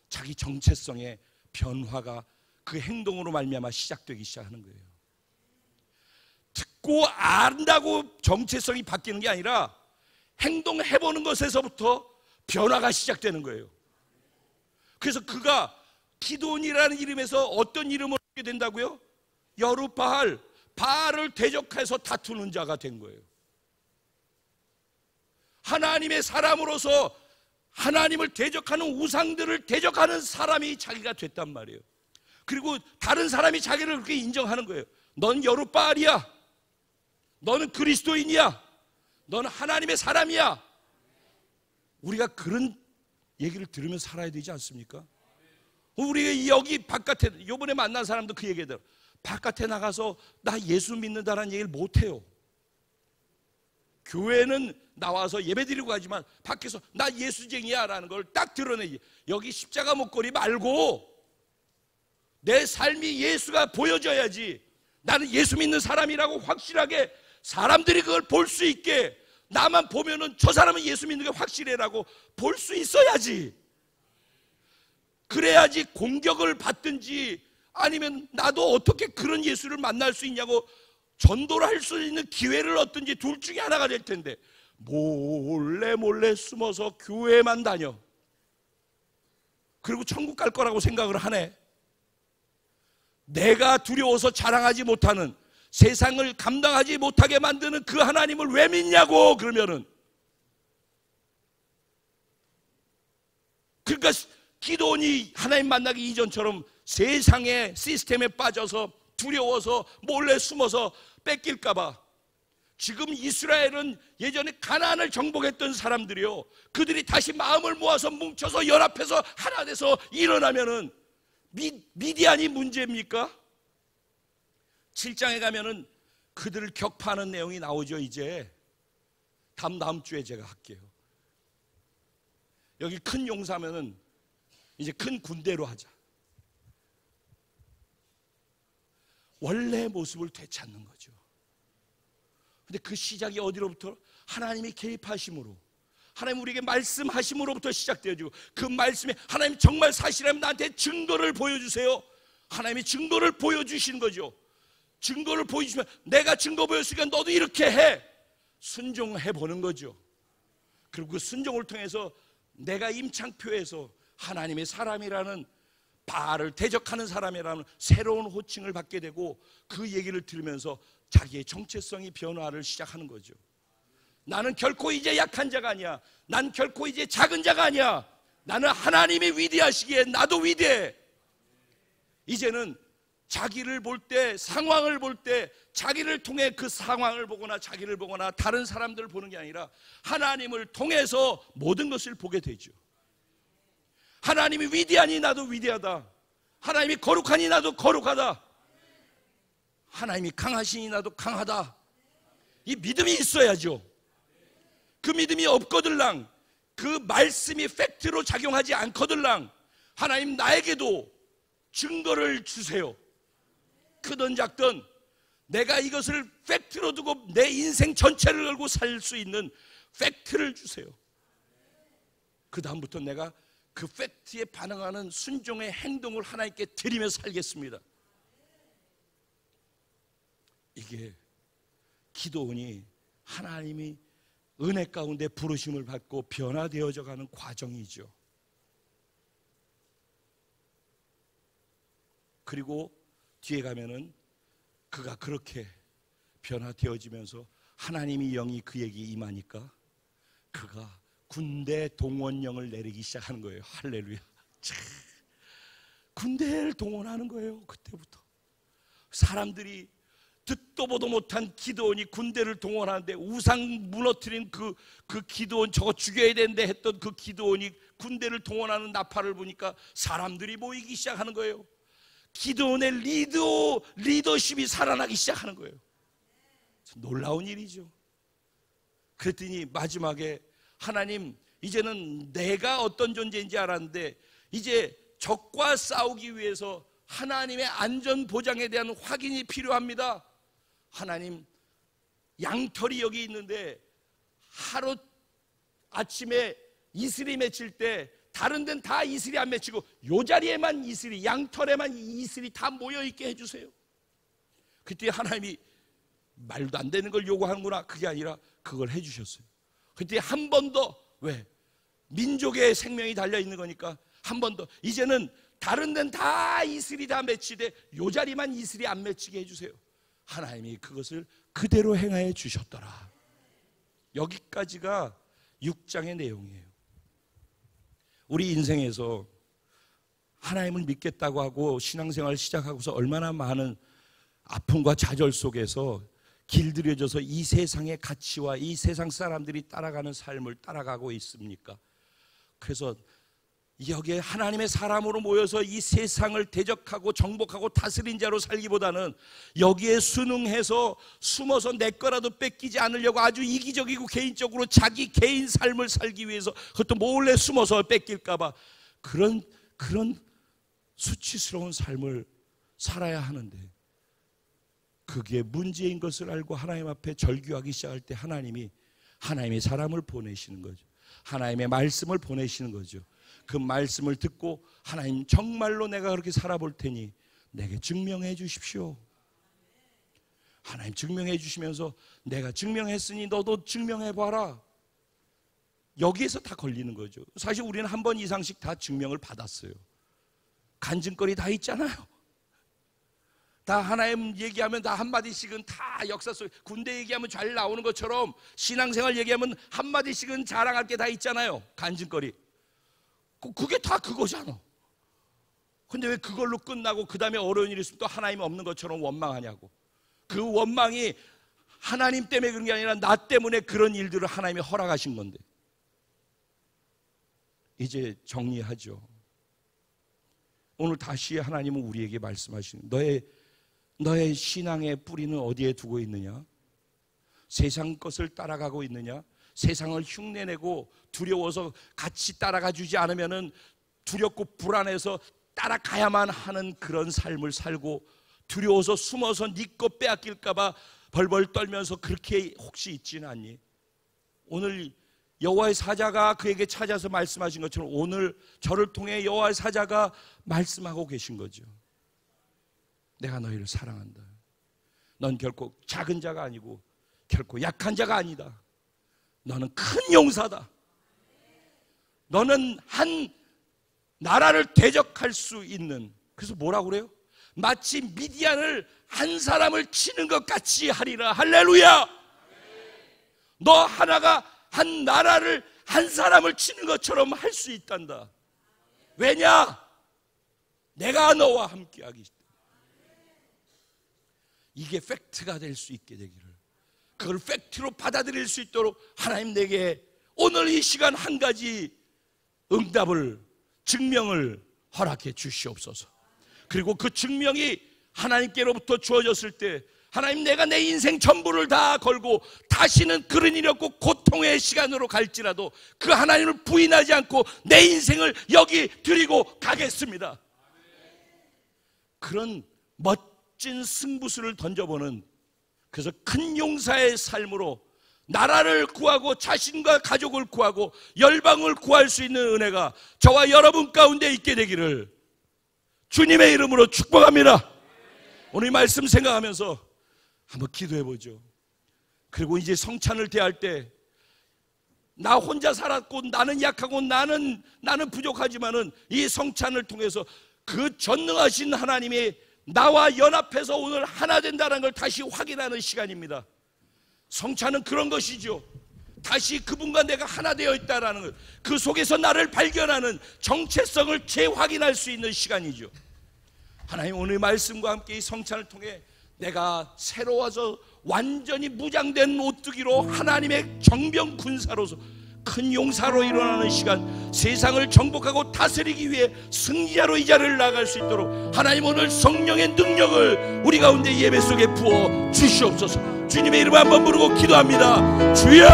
자기 정체성의 변화가 그 행동으로 말미암아 시작되기 시작하는 거예요. 듣고 안다고 정체성이 바뀌는 게 아니라 행동해보는 것에서부터 변화가 시작되는 거예요. 그래서 그가 기도원이라는 이름에서 어떤 이름을 얻게 된다고요? 여룻바알, 바알을 대적해서 다투는 자가 된 거예요. 하나님의 사람으로서 하나님을 대적하는 우상들을 대적하는 사람이 자기가 됐단 말이에요. 그리고 다른 사람이 자기를 그렇게 인정하는 거예요. 넌 여룻바알이야. 너는 그리스도인이야. 너는 하나님의 사람이야. 우리가 그런 얘기를 들으면 살아야 되지 않습니까? 우리가 여기 바깥에, 이번에 만난 사람도 그 얘기하더라고요. 바깥에 나가서 나 예수 믿는다는 얘기를 못해요. 교회는 나와서 예배드리고 가지만 밖에서 나 예수쟁이야 라는 걸 딱 드러내지. 여기 십자가 목걸이 말고 내 삶이 예수가 보여져야지. 나는 예수 믿는 사람이라고 확실하게 사람들이 그걸 볼 수 있게, 나만 보면은 저 사람은 예수 믿는 게 확실해라고 볼 수 있어야지. 그래야지 공격을 받든지 아니면 나도 어떻게 그런 예수를 만날 수 있냐고 전도를 할 수 있는 기회를 얻든지 둘 중에 하나가 될 텐데 몰래 숨어서 교회만 다녀. 그리고 천국 갈 거라고 생각을 하네. 내가 두려워서 자랑하지 못하는, 세상을 감당하지 못하게 만드는 그 하나님을 왜 믿냐고. 그러면은 그러니까 기도원이 하나님 만나기 이전처럼 세상의 시스템에 빠져서 두려워서 몰래 숨어서 뺏길까 봐. 지금 이스라엘은 예전에 가나안을 정복했던 사람들이요, 그들이 다시 마음을 모아서 뭉쳐서 연합해서 하나 돼서 일어나면은 미디안이 문제입니까? 7장에 가면은 그들을 격파하는 내용이 나오죠. 이제 다음 주에 제가 할게요. 여기 큰 용사면은 이제 큰 군대로 하자. 원래 모습을 되찾는 거죠. 근데 그 시작이 어디로부터? 하나님이 개입하심으로, 하나님 우리에게 말씀하심으로부터 시작되어지고, 그 말씀에 하나님 정말 사실이라면 나한테 증거를 보여주세요. 하나님이 증거를 보여주시는 거죠. 증거를 보여주시면 내가 증거 보였으니까 너도 이렇게 해. 순종해 보는 거죠. 그리고 그 순종을 통해서 내가 임창표에서 하나님의 사람이라는, 바알을 대적하는 사람이라는 새로운 호칭을 받게 되고, 그 얘기를 들으면서 자기의 정체성이 변화를 시작하는 거죠. 나는 결코 이제 약한 자가 아니야. 난 결코 이제 작은 자가 아니야. 나는 하나님이 위대하시기에 나도 위대해. 이제는 자기를 볼 때, 상황을 볼 때 자기를 통해 그 상황을 보거나 자기를 보거나 다른 사람들을 보는 게 아니라 하나님을 통해서 모든 것을 보게 되죠. 하나님이 위대하니 나도 위대하다. 하나님이 거룩하니 나도 거룩하다. 하나님이 강하시니 나도 강하다. 이 믿음이 있어야죠. 그 믿음이 없거들랑, 그 말씀이 팩트로 작용하지 않거들랑, 하나님 나에게도 증거를 주세요. 크든 작든 내가 이것을 팩트로 두고 내 인생 전체를 걸고 살 수 있는 팩트를 주세요. 그 다음부터 내가 그 팩트에 반응하는 순종의 행동을 하나님께 드리며 살겠습니다. 이게 기도원이 하나님이 은혜 가운데 부르심을 받고 변화되어져 가는 과정이죠. 그리고 뒤에 가면은 그가 그렇게 변화되어지면서 하나님의 영이 그에게 임하니까 그가 군대 동원령을 내리기 시작하는 거예요. 할렐루야. 군대를 동원하는 거예요. 그때부터 사람들이 듣도 보도 못한 기도원이 군대를 동원하는데, 우상 무너뜨린 그 기도원 저거 죽여야 되는데 했던 그 기도원이 군대를 동원하는 나팔을 보니까 사람들이 모이기 시작하는 거예요. 기도원의 리더십이 살아나기 시작하는 거예요. 놀라운 일이죠. 그랬더니 마지막에 하나님, 이제는 내가 어떤 존재인지 알았는데 이제 적과 싸우기 위해서 하나님의 안전 보장에 대한 확인이 필요합니다. 하나님, 양털이 여기 있는데 하루 아침에 이슬이 맺힐 때 다른 데는 다 이슬이 안 맺히고 요 자리에만 이슬이, 양털에만 이슬이 다 모여있게 해주세요. 그때 하나님이 말도 안 되는 걸 요구하는구나, 그게 아니라 그걸 해주셨어요. 그때 한 번 더, 왜? 민족의 생명이 달려있는 거니까 한 번 더, 이제는 다른 데는 다 이슬이 다 맺히되 요 자리만 이슬이 안 맺히게 해주세요. 하나님이 그것을 그대로 행하여 주셨더라. 여기까지가 6장의 내용이에요. 우리 인생에서 하나님을 믿겠다고 하고 신앙생활을 시작하고서 얼마나 많은 아픔과 좌절 속에서 길들여져서 이 세상의 가치와 이 세상 사람들이 따라가는 삶을 따라가고 있습니까? 그래서 여기에 하나님의 사람으로 모여서 이 세상을 대적하고 정복하고 다스린 자로 살기보다는 여기에 순응해서 숨어서 내 거라도 뺏기지 않으려고 아주 이기적이고 개인적으로 자기 개인 삶을 살기 위해서 그것도 몰래 숨어서 뺏길까 봐 그런 수치스러운 삶을 살아야 하는데, 그게 문제인 것을 알고 하나님 앞에 절규하기 시작할 때 하나님이 하나님의 사람을 보내시는 거죠. 하나님의 말씀을 보내시는 거죠. 그 말씀을 듣고 하나님, 정말로 내가 그렇게 살아볼 테니 내게 증명해 주십시오. 하나님 증명해 주시면서 내가 증명했으니 너도 증명해 봐라. 여기에서 다 걸리는 거죠. 사실 우리는 한 번 이상씩 다 증명을 받았어요. 간증거리 다 있잖아요. 다 하나님 얘기하면 다 한마디씩은 다 역사 속, 군대 얘기하면 잘 나오는 것처럼 신앙생활 얘기하면 한마디씩은 자랑할 게 다 있잖아요. 간증거리. 그게 다 그거잖아. 근데 왜 그걸로 끝나고 그 다음에 어려운 일이 있으면 또 하나님이 없는 것처럼 원망하냐고. 그 원망이 하나님 때문에 그런 게 아니라 나 때문에 그런 일들을 하나님이 허락하신 건데. 이제 정리하죠. 오늘 다시 하나님은 우리에게 말씀하시는, 너의 신앙의 뿌리는 어디에 두고 있느냐? 세상 것을 따라가고 있느냐? 세상을 흉내내고 두려워서 같이 따라가 주지 않으면은 두렵고 불안해서 따라가야만 하는 그런 삶을 살고, 두려워서 숨어서 네 거 빼앗길까 봐 벌벌 떨면서 그렇게 혹시 있지는 않니? 오늘 여호와의 사자가 그에게 찾아서 말씀하신 것처럼 오늘 저를 통해 여호와의 사자가 말씀하고 계신 거죠. 내가 너희를 사랑한다. 넌 결코 작은 자가 아니고 결코 약한 자가 아니다. 너는 큰 용사다. 너는 한 나라를 대적할 수 있는, 그래서 뭐라고 그래요? 마치 미디안을 한 사람을 치는 것 같이 하리라. 할렐루야. 너 하나가 한 나라를 한 사람을 치는 것처럼 할 수 있단다. 왜냐? 내가 너와 함께하기 때문에. 이게 팩트가 될 수 있게 되기를, 그걸 팩트로 받아들일 수 있도록 하나님 내게 오늘 이 시간 한 가지 응답을, 증명을 허락해 주시옵소서. 그리고 그 증명이 하나님께로부터 주어졌을 때 하나님, 내가 내 인생 전부를 다 걸고 다시는 그런 일이 없고 고통의 시간으로 갈지라도 그 하나님을 부인하지 않고 내 인생을 여기 드리고 가겠습니다. 그런 멋진 승부수를 던져보는, 그래서 큰 용사의 삶으로 나라를 구하고 자신과 가족을 구하고 열방을 구할 수 있는 은혜가 저와 여러분 가운데 있게 되기를 주님의 이름으로 축복합니다. 오늘 이 말씀 생각하면서 한번 기도해 보죠. 그리고 이제 성찬을 대할 때 나 혼자 살았고 나는 약하고 나는 부족하지만은 이 성찬을 통해서 그 전능하신 하나님이 나와 연합해서 오늘 하나 된다는 걸 다시 확인하는 시간입니다. 성찬은 그런 것이죠. 다시 그분과 내가 하나 되어 있다는 것, 그 속에서 나를 발견하는 정체성을 재확인할 수 있는 시간이죠. 하나님, 오늘 말씀과 함께 이 성찬을 통해 내가 새로워서 완전히 무장된 오뚜기로 하나님의 정병 군사로서 큰 용사로 일어나는 시간, 세상을 정복하고 다스리기 위해 승리자로 이 자리를 나아갈 수 있도록 하나님 오늘 성령의 능력을 우리 가운데 예배 속에 부어 주시옵소서. 주님의 이름 한번 부르고 기도합니다. 주여!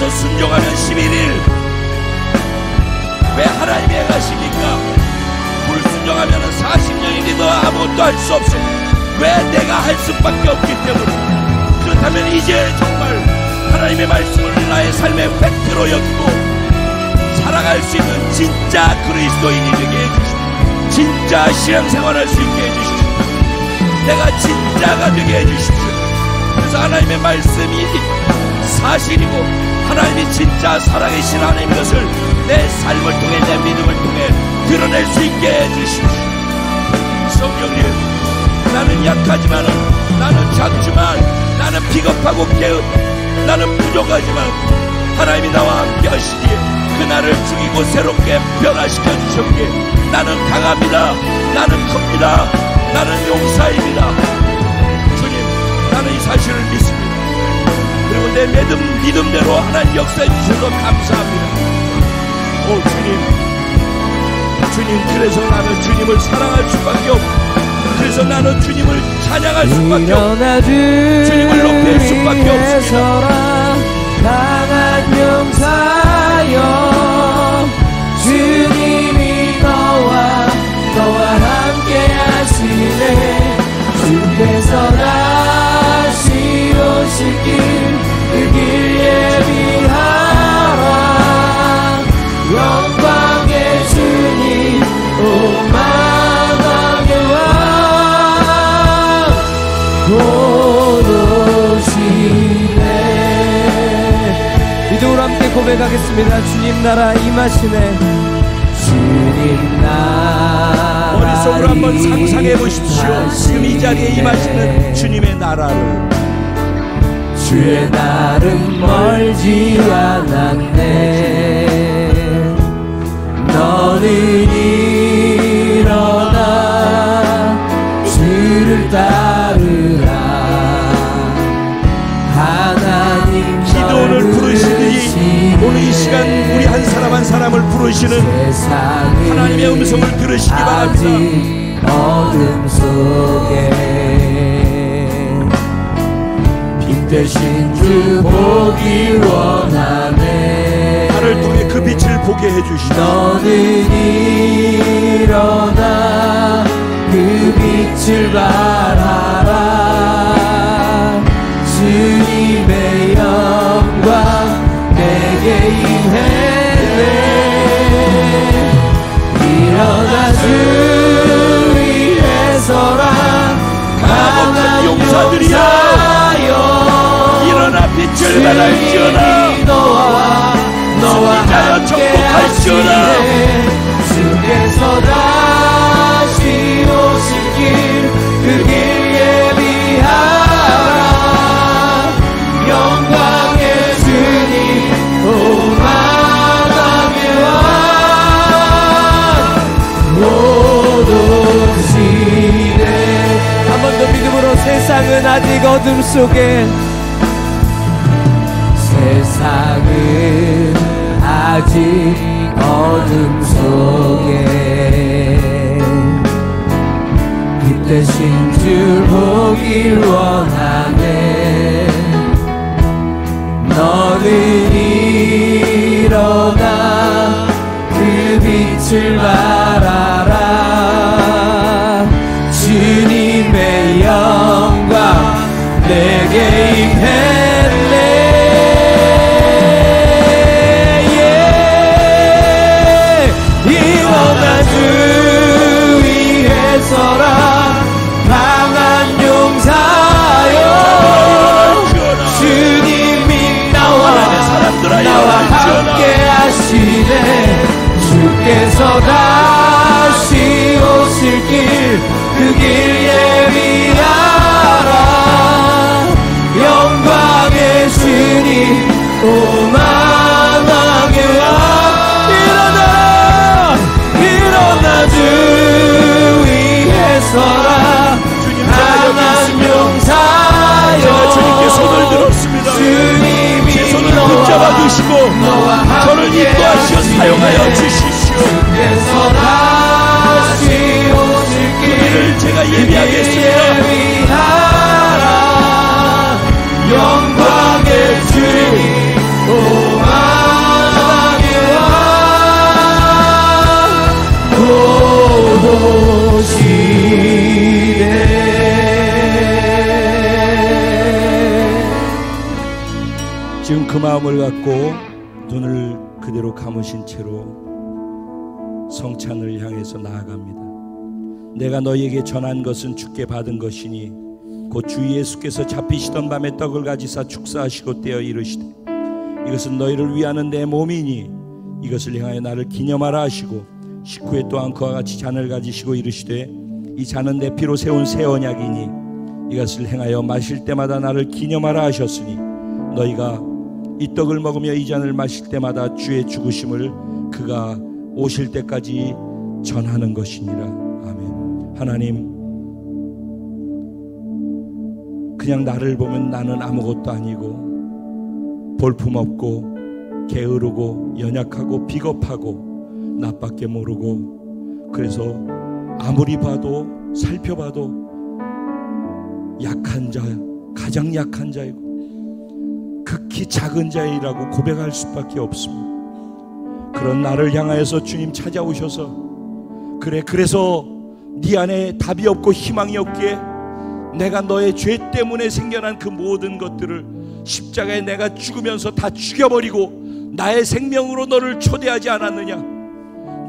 순종하면 11일. 왜 하나님의 가십니까? 불순종하면 40년이라도 아무것도 할 수 없어. 왜 내가 할 수밖에 없기 때문에. 그렇다면 이제 정말 하나님의 말씀을 나의 삶의 팩트로 여기고 살아갈 수 있는 진짜 그리스도인이 되게 해주십시오. 진짜 신앙생활할 수 있게 해주십시오. 내가 진짜가 되게 해주십시오. 그래서 하나님의 말씀이 사실이고 하나님이 진짜 살아계신 하나님인 것을 내 삶을 통해 내 믿음을 통해 드러낼 수 있게 해주십시오. 성령님, 나는 약하지만, 나는 작지만, 나는 비겁하고 깨끗, 나는 부족하지만 하나님이 나와 함께 하시기에 그날을 죽이고 새롭게 변화시켜 주셨기에 나는 강합니다. 나는 큽니다. 나는 용사입니다. 주님, 나는 이 사실을 믿습니다. 그리고 내 믿음대로 하나님 역사해 주셔서 감사합니다. 오 주님, 그래서 나는 주님을 사랑할 수밖에 없고, 그래서 나는 주님을 찬양할 수밖에 없고, 주님을 높일 수밖에 없습니다. 강한 용사여, 주님이 너와 함께 하시네. 주께서 다시 오실 길, 그 길 예비하라. 영광의 주님 오만하게 와 곧 오시네. 믿음으로 함께 고백하겠습니다. 주님 나라 임하시네. 주님 나라 머릿속으로 한번 상상해 보십시오. 지금 이 자리에 임하시는 주님의 나라를. 주의 날은 멀지 않았네. 너는 일어나 주를 따르라. 하나님 기도를 부르시듯이 오늘 이 시간 우리 한 사람 한 사람을 부르시는 하나님의 음성을 들으시기 바랍니다. 어둠 속에 대신 주 보기 원하네. 나를 통해 그 빛을 보게 해주시오. 너는 일어나 그 빛을 발하라. 주님의 영광 내게 임했네. 일어나 주 위에 서라. 강한 용사들이여, 일어나 빛을 발할지어다. 너와 함께 하시네. 주께서 다시 오실 길, 그 길 예비하라. 영광의 주님 오만하게 와 곧 오시네. 한 번 더 믿음으로 세상은 아직 어둠 속에, 세상은 아직 어둠 속에 빛 대신 주 보길 원하네. 너는 일어나 그 빛을 발하라. 주님의 영광 내게 임했네. 일어나 주 위에 서라. 강한 용사여, 주님이 나와 함께 하시네. 주께서 다시 오실 길, 그 길 예비하라. 영광의 주님 오만하게 와. 일어나 주 위에 서라. 강한 용사여, 제가 주님께 손을 들었습니다. 제 손을 붙잡아 주시고 저를 인도하시어 사용하여 주십시오. 주께서 다시 오실 길, 그 길을 제가 예비하겠습니다. 예비하라. 영광의 주님 오만하게 와. 오시네. 지금 그 마음을 갖고 눈을 그대로 감으신 채로 성찬을 향해서 나아갑니다. 내가 너희에게 전한 것은 주께 받은 것이니 곧 주 예수께서 잡히시던 밤에 떡을 가지사 축사하시고 떼어 이르시되 이것은 너희를 위하는 내 몸이니 이것을 향하여 나를 기념하라 하시고 식후에 또한 그와 같이 잔을 가지시고 이르시되 이 잔은 내 피로 세운 새 언약이니 이것을 행하여 마실 때마다 나를 기념하라 하셨으니 너희가 이 떡을 먹으며 이 잔을 마실 때마다 주의 죽으심을 그가 오실 때까지 전하는 것이니라. 아멘. 하나님, 그냥 나를 보면 나는 아무것도 아니고 볼품없고 게으르고 연약하고 비겁하고 나밖에 모르고, 그래서 아무리 봐도 살펴봐도 약한 자, 가장 약한 자이고 극히 작은 자이라고 고백할 수밖에 없습니다. 그런 나를 향하여서 주님 찾아오셔서 그래서 네 안에 답이 없고 희망이 없기에 내가 너의 죄 때문에 생겨난 그 모든 것들을 십자가에 내가 죽으면서 다 죽여버리고 나의 생명으로 너를 초대하지 않았느냐.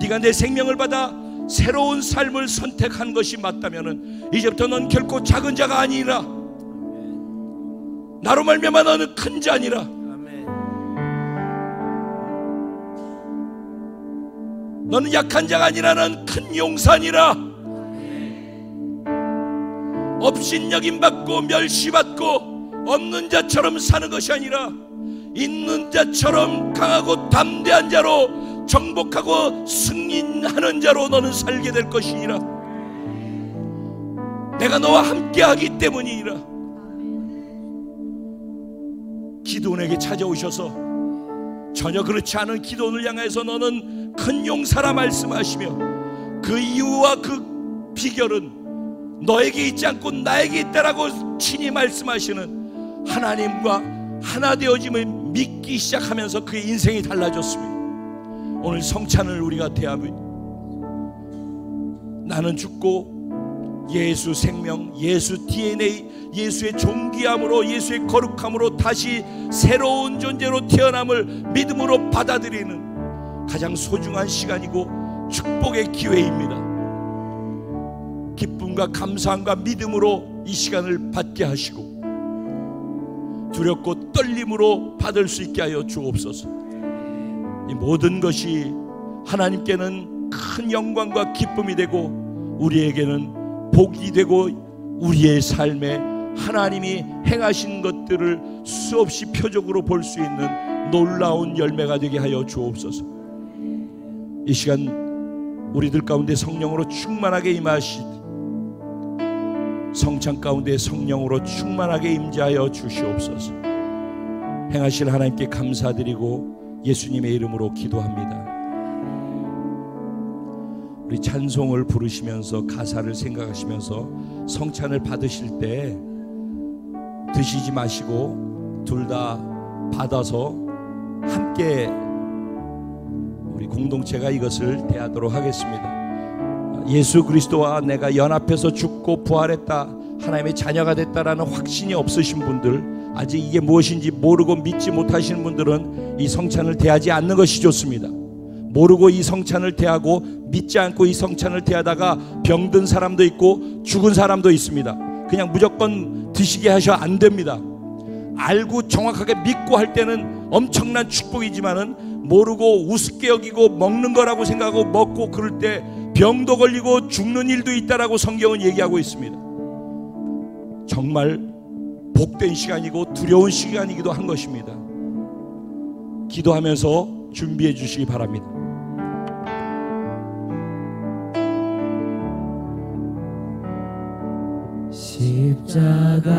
네가 내 생명을 받아 새로운 삶을 선택한 것이 맞다면 이제부터 넌 결코 작은 자가 아니라 나로 말미암아 너는 큰 자니라. 너는 약한 자가 아니라 너는 큰 용사니라. 업신여김받고 멸시받고 없는 자처럼 사는 것이 아니라 있는 자처럼 강하고 담대한 자로 정복하고 승리하는 자로 너는 살게 될 것이니라. 내가 너와 함께하기 때문이니라. 기드온에게 찾아오셔서 전혀 그렇지 않은 기드온을 향해서 너는 큰 용사라 말씀하시며 그 이유와 그 비결은 너에게 있지 않고 나에게 있다라고 친히 말씀하시는 하나님과 하나 되어짐을 믿기 시작하면서 그의 인생이 달라졌습니다. 오늘 성찬을 우리가 대하며 나는 죽고 예수 생명, 예수 DNA, 예수의 존귀함으로, 예수의 거룩함으로 다시 새로운 존재로 태어남을 믿음으로 받아들이는 가장 소중한 시간이고 축복의 기회입니다. 기쁨과 감사함과 믿음으로 이 시간을 받게 하시고 두렵고 떨림으로 받을 수 있게 하여 주옵소서. 이 모든 것이 하나님께는 큰 영광과 기쁨이 되고 우리에게는 복이 되고 우리의 삶에 하나님이 행하신 것들을 수없이 표적으로 볼 수 있는 놀라운 열매가 되게 하여 주옵소서. 이 시간 우리들 가운데 성령으로 충만하게 임하시되 성찬 가운데 성령으로 충만하게 임재하여 주시옵소서. 행하실 하나님께 감사드리고 예수님의 이름으로 기도합니다. 우리 찬송을 부르시면서 가사를 생각하시면서 성찬을 받으실 때 드시지 마시고 둘 다 받아서 함께 우리 공동체가 이것을 대하도록 하겠습니다. 예수 그리스도와 내가 연합해서 죽고 부활했다, 하나님의 자녀가 됐다라는 확신이 없으신 분들, 아직 이게 무엇인지 모르고 믿지 못하시는 분들은 이 성찬을 대하지 않는 것이 좋습니다. 모르고 이 성찬을 대하고 믿지 않고 이 성찬을 대하다가 병든 사람도 있고 죽은 사람도 있습니다. 그냥 무조건 드시게 하셔 안 됩니다. 알고 정확하게 믿고 할 때는 엄청난 축복이지만은 모르고 우습게 여기고 먹는 거라고 생각하고 먹고 그럴 때 병도 걸리고 죽는 일도 있다라고 성경은 얘기하고 있습니다. 정말 복된 시간이고 두려운 시간이기도 한 것입니다. 기도하면서 준비해 주시기 바랍니다. 십자가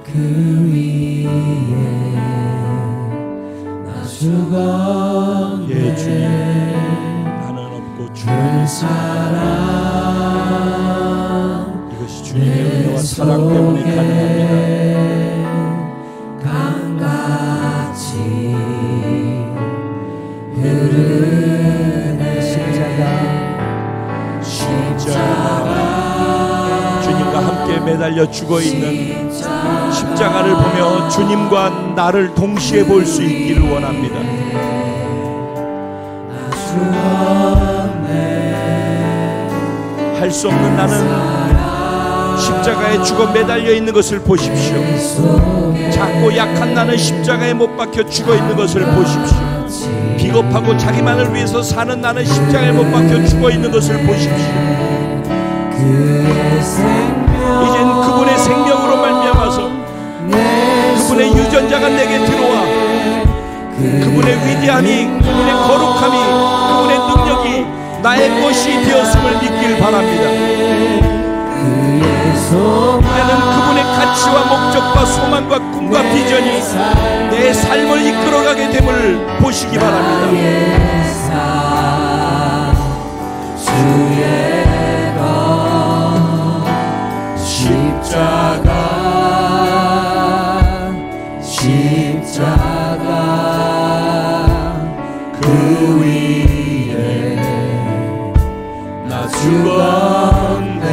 그 위에 나 죽었네. 예, 주님, 나는 없고 주님의 사랑, 이것이 주님의 은혜와 사랑 때문에 가능합니다. 강같이 흐르네. 십자가 주님과 함께 매달려 죽어있는 십자가를 보며 주님과 나를 동시에 볼 수 있기를 원합니다. 할 수 없는 나는 십자가에 죽어 매달려 있는 것을 보십시오. 작고 약한 나는 십자가에 못 박혀 죽어 있는 것을 보십시오. 비겁하고 자기만을 위해서 사는 나는 십자가에 못 박혀 죽어 있는 것을 보십시오. 이젠 그분의 생명으로 말미암아서 그분의 유전자가 내게 들어와 그분의 위대함이, 그분의 거룩함이, 그분의 능력이 나의 것이 되었음을 믿길 바랍니다. 이제는 그분의 가치와 목적과 소망과 꿈과 비전이 내 삶을 이끌어가게 됨을 보시기 바랍니다. 십자가 그 위에 나 죽었네.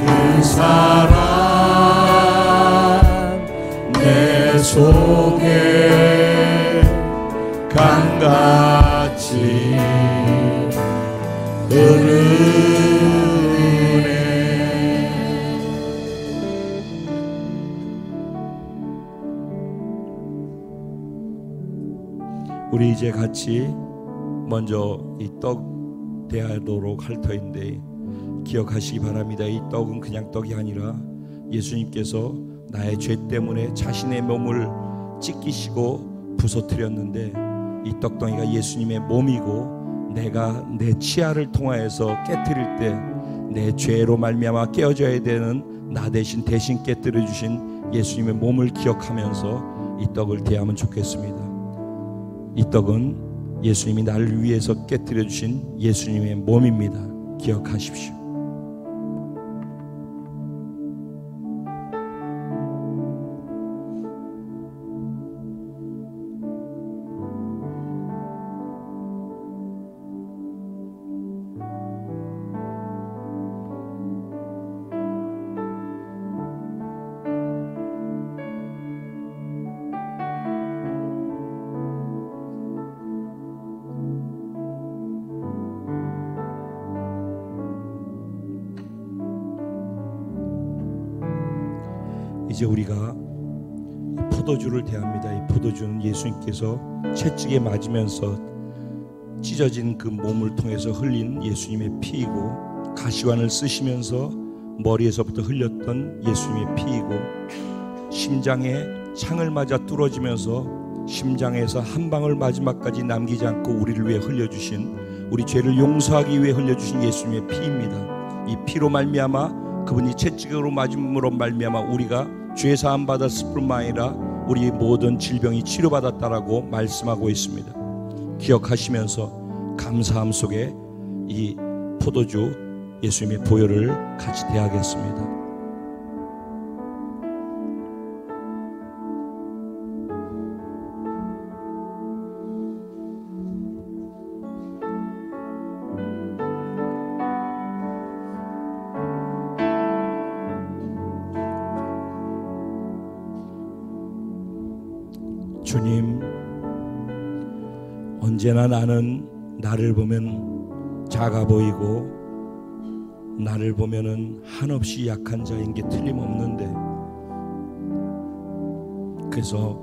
그 사랑 내 속에 강같이 흐르네. 우리 이제 같이 먼저 이 떡 대하도록 할 터인데 기억하시기 바랍니다. 이 떡은 그냥 떡이 아니라 예수님께서 나의 죄 때문에 자신의 몸을 찢기시고 부서뜨렸는데 이 떡덩이가 예수님의 몸이고 내가 내 치아를 통하여서 깨뜨릴 때 내 죄로 말미암아 깨어져야 되는 나 대신 깨뜨려 주신 예수님의 몸을 기억하면서 이 떡을 대하면 좋겠습니다. 이 떡은 예수님이 나를 위해서 깨뜨려 주신 예수님의 몸입니다. 기억하십시오. 이제 우리가 포도주를 대합니다. 이 포도주는 예수님께서 채찍에 맞으면서 찢어진 그 몸을 통해서 흘린 예수님의 피이고 가시관을 쓰시면서 머리에서부터 흘렸던 예수님의 피이고 심장에 창을 맞아 뚫어지면서 심장에서 한 방울 마지막까지 남기지 않고 우리를 위해 흘려주신, 우리 죄를 용서하기 위해 흘려주신 예수님의 피입니다. 이 피로 말미암아, 그분이 채찍으로 맞음으로 말미암아 우리가 죄 사함 받았을 뿐만 아니라 우리의 모든 질병이 치료받았다라고 말씀하고 있습니다. 기억하시면서 감사함 속에 이 포도주 예수님의 보혈을 같이 대하겠습니다. 주님, 언제나 나는 나를 보면 작아 보이고 나를 보면은 한없이 약한 자인 게 틀림없는데, 그래서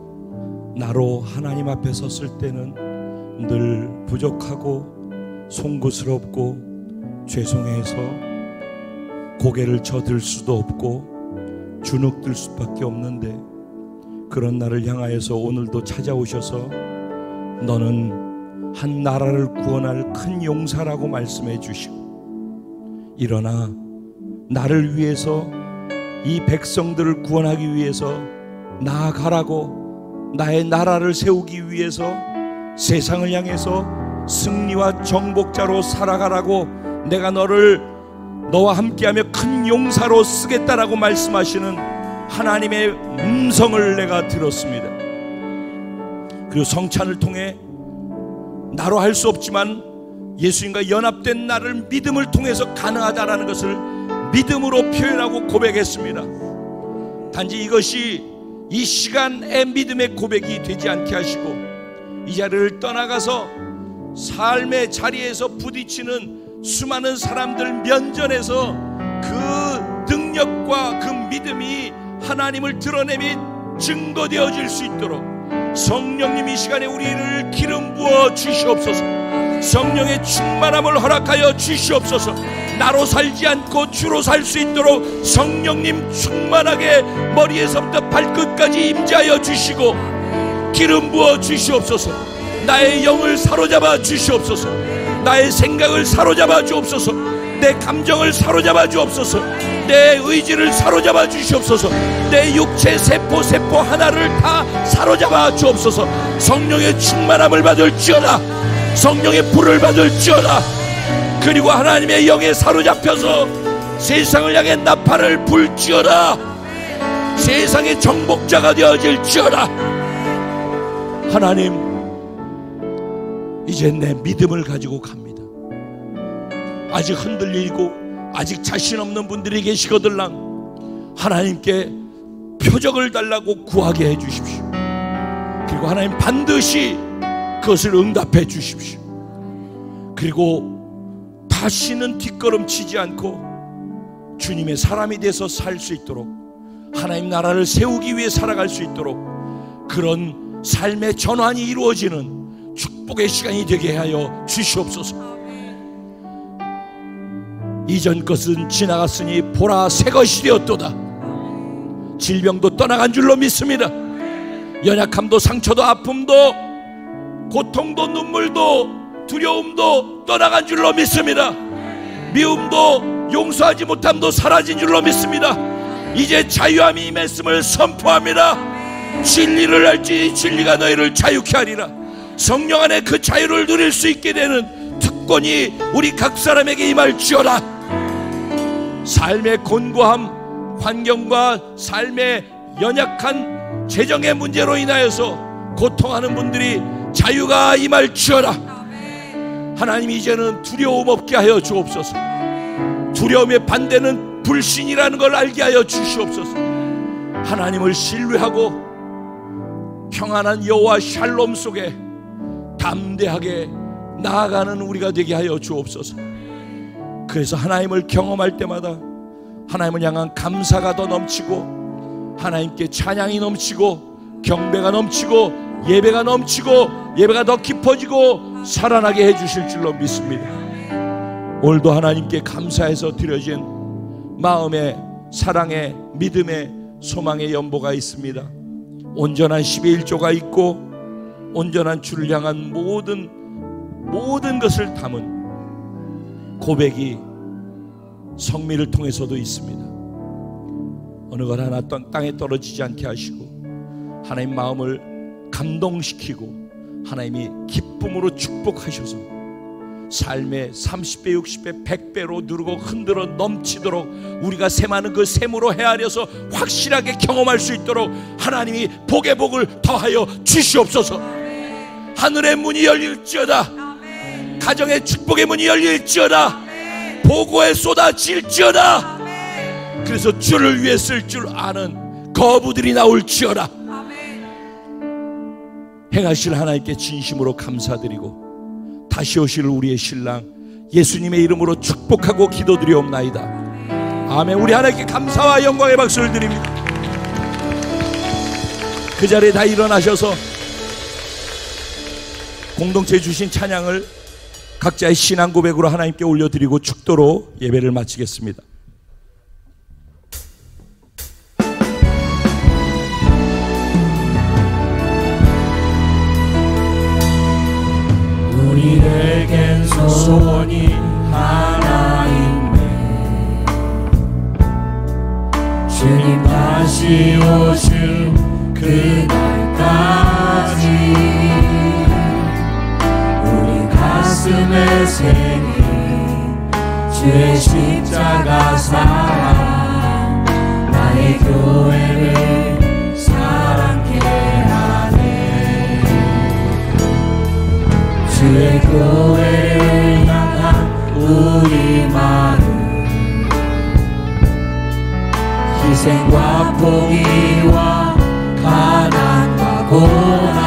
나로 하나님 앞에 섰을 때는 늘 부족하고 송구스럽고 죄송해서 고개를 저들 수도 없고 주눅들 수밖에 없는데, 그런 나를 향하여서 오늘도 찾아오셔서 너는 한 나라를 구원할 큰 용사라고 말씀해 주시고, 일어나 나를 위해서, 이 백성들을 구원하기 위해서 나아가라고, 나의 나라를 세우기 위해서 세상을 향해서 승리와 정복자로 살아가라고, 내가 너와 함께하며 큰 용사로 쓰겠다라고 말씀하시는 하나님의 음성을 내가 들었습니다. 그리고 성찬을 통해 나로 할 수 없지만 예수님과 연합된 나를 믿음을 통해서 가능하다라는 것을 믿음으로 표현하고 고백했습니다. 단지 이것이 이 시간의 믿음의 고백이 되지 않게 하시고, 이 자리를 떠나가서 삶의 자리에서 부딪히는 수많은 사람들 면전에서 그 능력과 그 믿음이 하나님을 드러내미 증거되어질 수 있도록 성령님 이 시간에 우리를 기름 부어 주시옵소서. 성령의 충만함을 허락하여 주시옵소서. 나로 살지 않고 주로 살 수 있도록 성령님 충만하게 머리에서부터 발끝까지 임재하여 주시고 기름 부어 주시옵소서. 나의 영을 사로잡아 주시옵소서. 나의 생각을 사로잡아 주옵소서. 내 감정을 사로잡아 주옵소서. 내 의지를 사로잡아 주시옵소서. 내 육체 세포 하나를 다 사로잡아 주옵소서. 성령의 충만함을 받을지어다. 성령의 불을 받을지어다. 그리고 하나님의 영에 사로잡혀서 세상을 향해 나팔을 불지어다. 세상의 정복자가 되어질지어다. 하나님, 이제 내 믿음을 가지고 갑니다. 아직 흔들리고 아직 자신 없는 분들이 계시거들랑 하나님께 표적을 달라고 구하게 해 주십시오. 그리고 하나님 반드시 그것을 응답해 주십시오. 그리고 다시는 뒷걸음치지 않고 주님의 사람이 돼서 살 수 있도록, 하나님 나라를 세우기 위해 살아갈 수 있도록 그런 삶의 전환이 이루어지는 축복의 시간이 되게 하여 주시옵소서. 이전 것은 지나갔으니 보라 새 것이 되었도다. 질병도 떠나간 줄로 믿습니다. 연약함도 상처도 아픔도 고통도 눈물도 두려움도 떠나간 줄로 믿습니다. 미움도 용서하지 못함도 사라진 줄로 믿습니다. 이제 자유함이 임했음을 선포합니다. 진리를 알지 진리가 너희를 자유케 하리라. 성령 안에 그 자유를 누릴 수 있게 되는 특권이 우리 각 사람에게 임할지어다. 삶의 곤고함, 환경과 삶의 연약한 재정의 문제로 인하여서 고통하는 분들이 자유가 임할지어다. 하나님, 이제는 두려움 없게 하여 주옵소서. 두려움의 반대는 불신이라는 걸 알게 하여 주시옵소서. 하나님을 신뢰하고 평안한 여호와 샬롬 속에 담대하게 나아가는 우리가 되게 하여 주옵소서. 그래서 하나님을 경험할 때마다 하나님을 향한 감사가 더 넘치고, 하나님께 찬양이 넘치고, 경배가 넘치고, 예배가 넘치고, 예배가 더 깊어지고 살아나게 해주실 줄로 믿습니다. 오늘도 하나님께 감사해서 드려진 마음의 사랑의 믿음의 소망의 연보가 있습니다. 온전한 11조가 있고 온전한 주를 향한 모든 것을 담은 고백이 성미를 통해서도 있습니다. 어느 것 하나 땅에 떨어지지 않게 하시고 하나님 마음을 감동시키고 하나님이 기쁨으로 축복하셔서 삶의 30배, 60배, 100배로 누르고 흔들어 넘치도록 우리가 셈하는 그 셈으로 헤아려서 확실하게 경험할 수 있도록 하나님이 복의 복을 더하여 주시옵소서. 하늘의 문이 열릴지어다. 가정의 축복의 문이 열릴지어다. 보고에 쏟아질지어다. 그래서 주를 위해 쓸 줄 아는 거부들이 나올지어다. 행하실 하나님께 진심으로 감사드리고 다시 오실 우리의 신랑 예수님의 이름으로 축복하고 기도드리옵나이다. 아멘. 우리 하나님께 감사와 영광의 박수를 드립니다. 그 자리에 다 일어나셔서 공동체에 주신 찬양을 각자의 신앙 고백으로 하나님께 올려드리고 축도로 예배를 마치겠습니다. 우리에겐 소원이 하나 있네. 주님 다시 오실 그날까지 우리 가슴에 새긴 주의 십자가 사랑 나의 교회를 사랑케 하네. 주의 교회를 향한 우리 마음 희생과 포기와 가난과 고난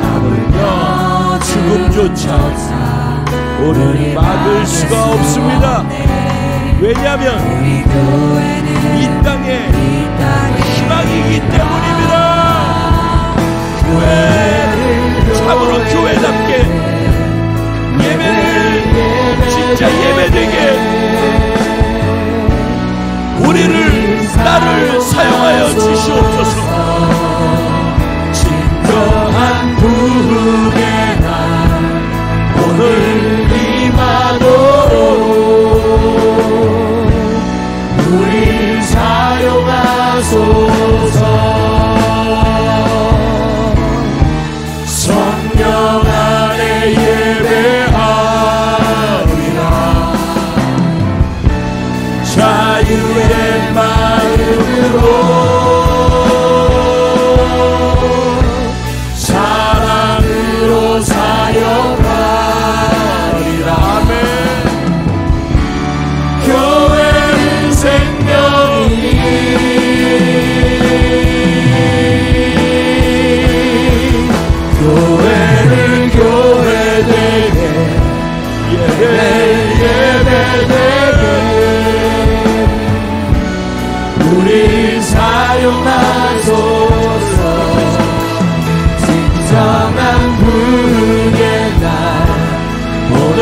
하물며 죽음조차 우리를 막을 수가 없습니다. 왜냐하면 이 땅에 희망이기 때문입니다. 참으로 교회답게 예배를 진짜 예배되게 우리를 나를 사용하여 주시옵소서. 진정한 부흥의 날 오늘 임하도록 우리 사용하소서. 성령 안에 예배하리라. 자유의 마음으로 사랑으로 사역하리라. 아멘. 교회는 생명이니 교회를 교회되게 예배되게 우리 사용하소서. 진정한 부흥의 날 오늘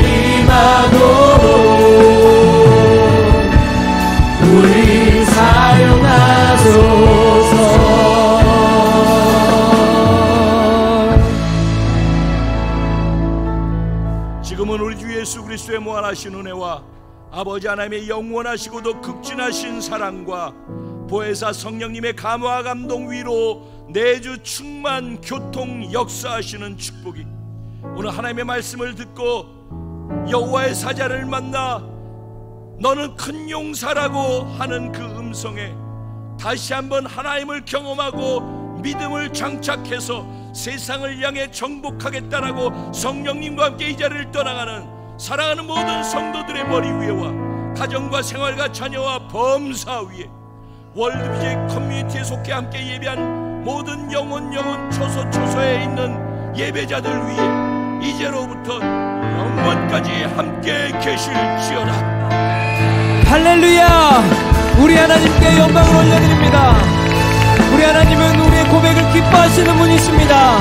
임하도록 우리 사용하소서. 지금은 우리 주 예수 그리스도의 무한하신 은혜와 아버지 하나님의 영원하시고도 극진하신 사랑과 보혜사 성령님의 감화 감동 위로 내주 충만 교통 역사하시는 축복이 오늘 하나님의 말씀을 듣고 여호와의 사자를 만나 너는 큰 용사라고 하는 그 음성에 다시 한번 하나님을 경험하고 믿음을 장착해서 세상을 향해 정복하겠다라고 성령님과 함께 이 자리를 떠나가는 사랑하는 모든 성도들의 머리 위에와 가정과 생활과 자녀와 범사 위에 월드비제 커뮤니티에 속해 함께 예배한 모든 영혼 초소에 있는 예배자들 위에 이제로부터 영원까지 함께 계실지어다. 할렐루야. 우리 하나님께 영광을 올려드립니다. 우리 하나님은 우리의 고백을 기뻐하시는 분이십니다.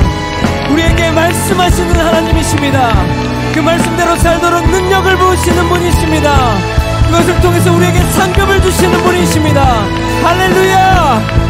우리에게 말씀하시는 하나님이십니다. 그 말씀대로 살도록 능력을 부으시는 분이십니다. 그것을 통해서 우리에게 상급을 주시는 분이십니다. 할렐루야.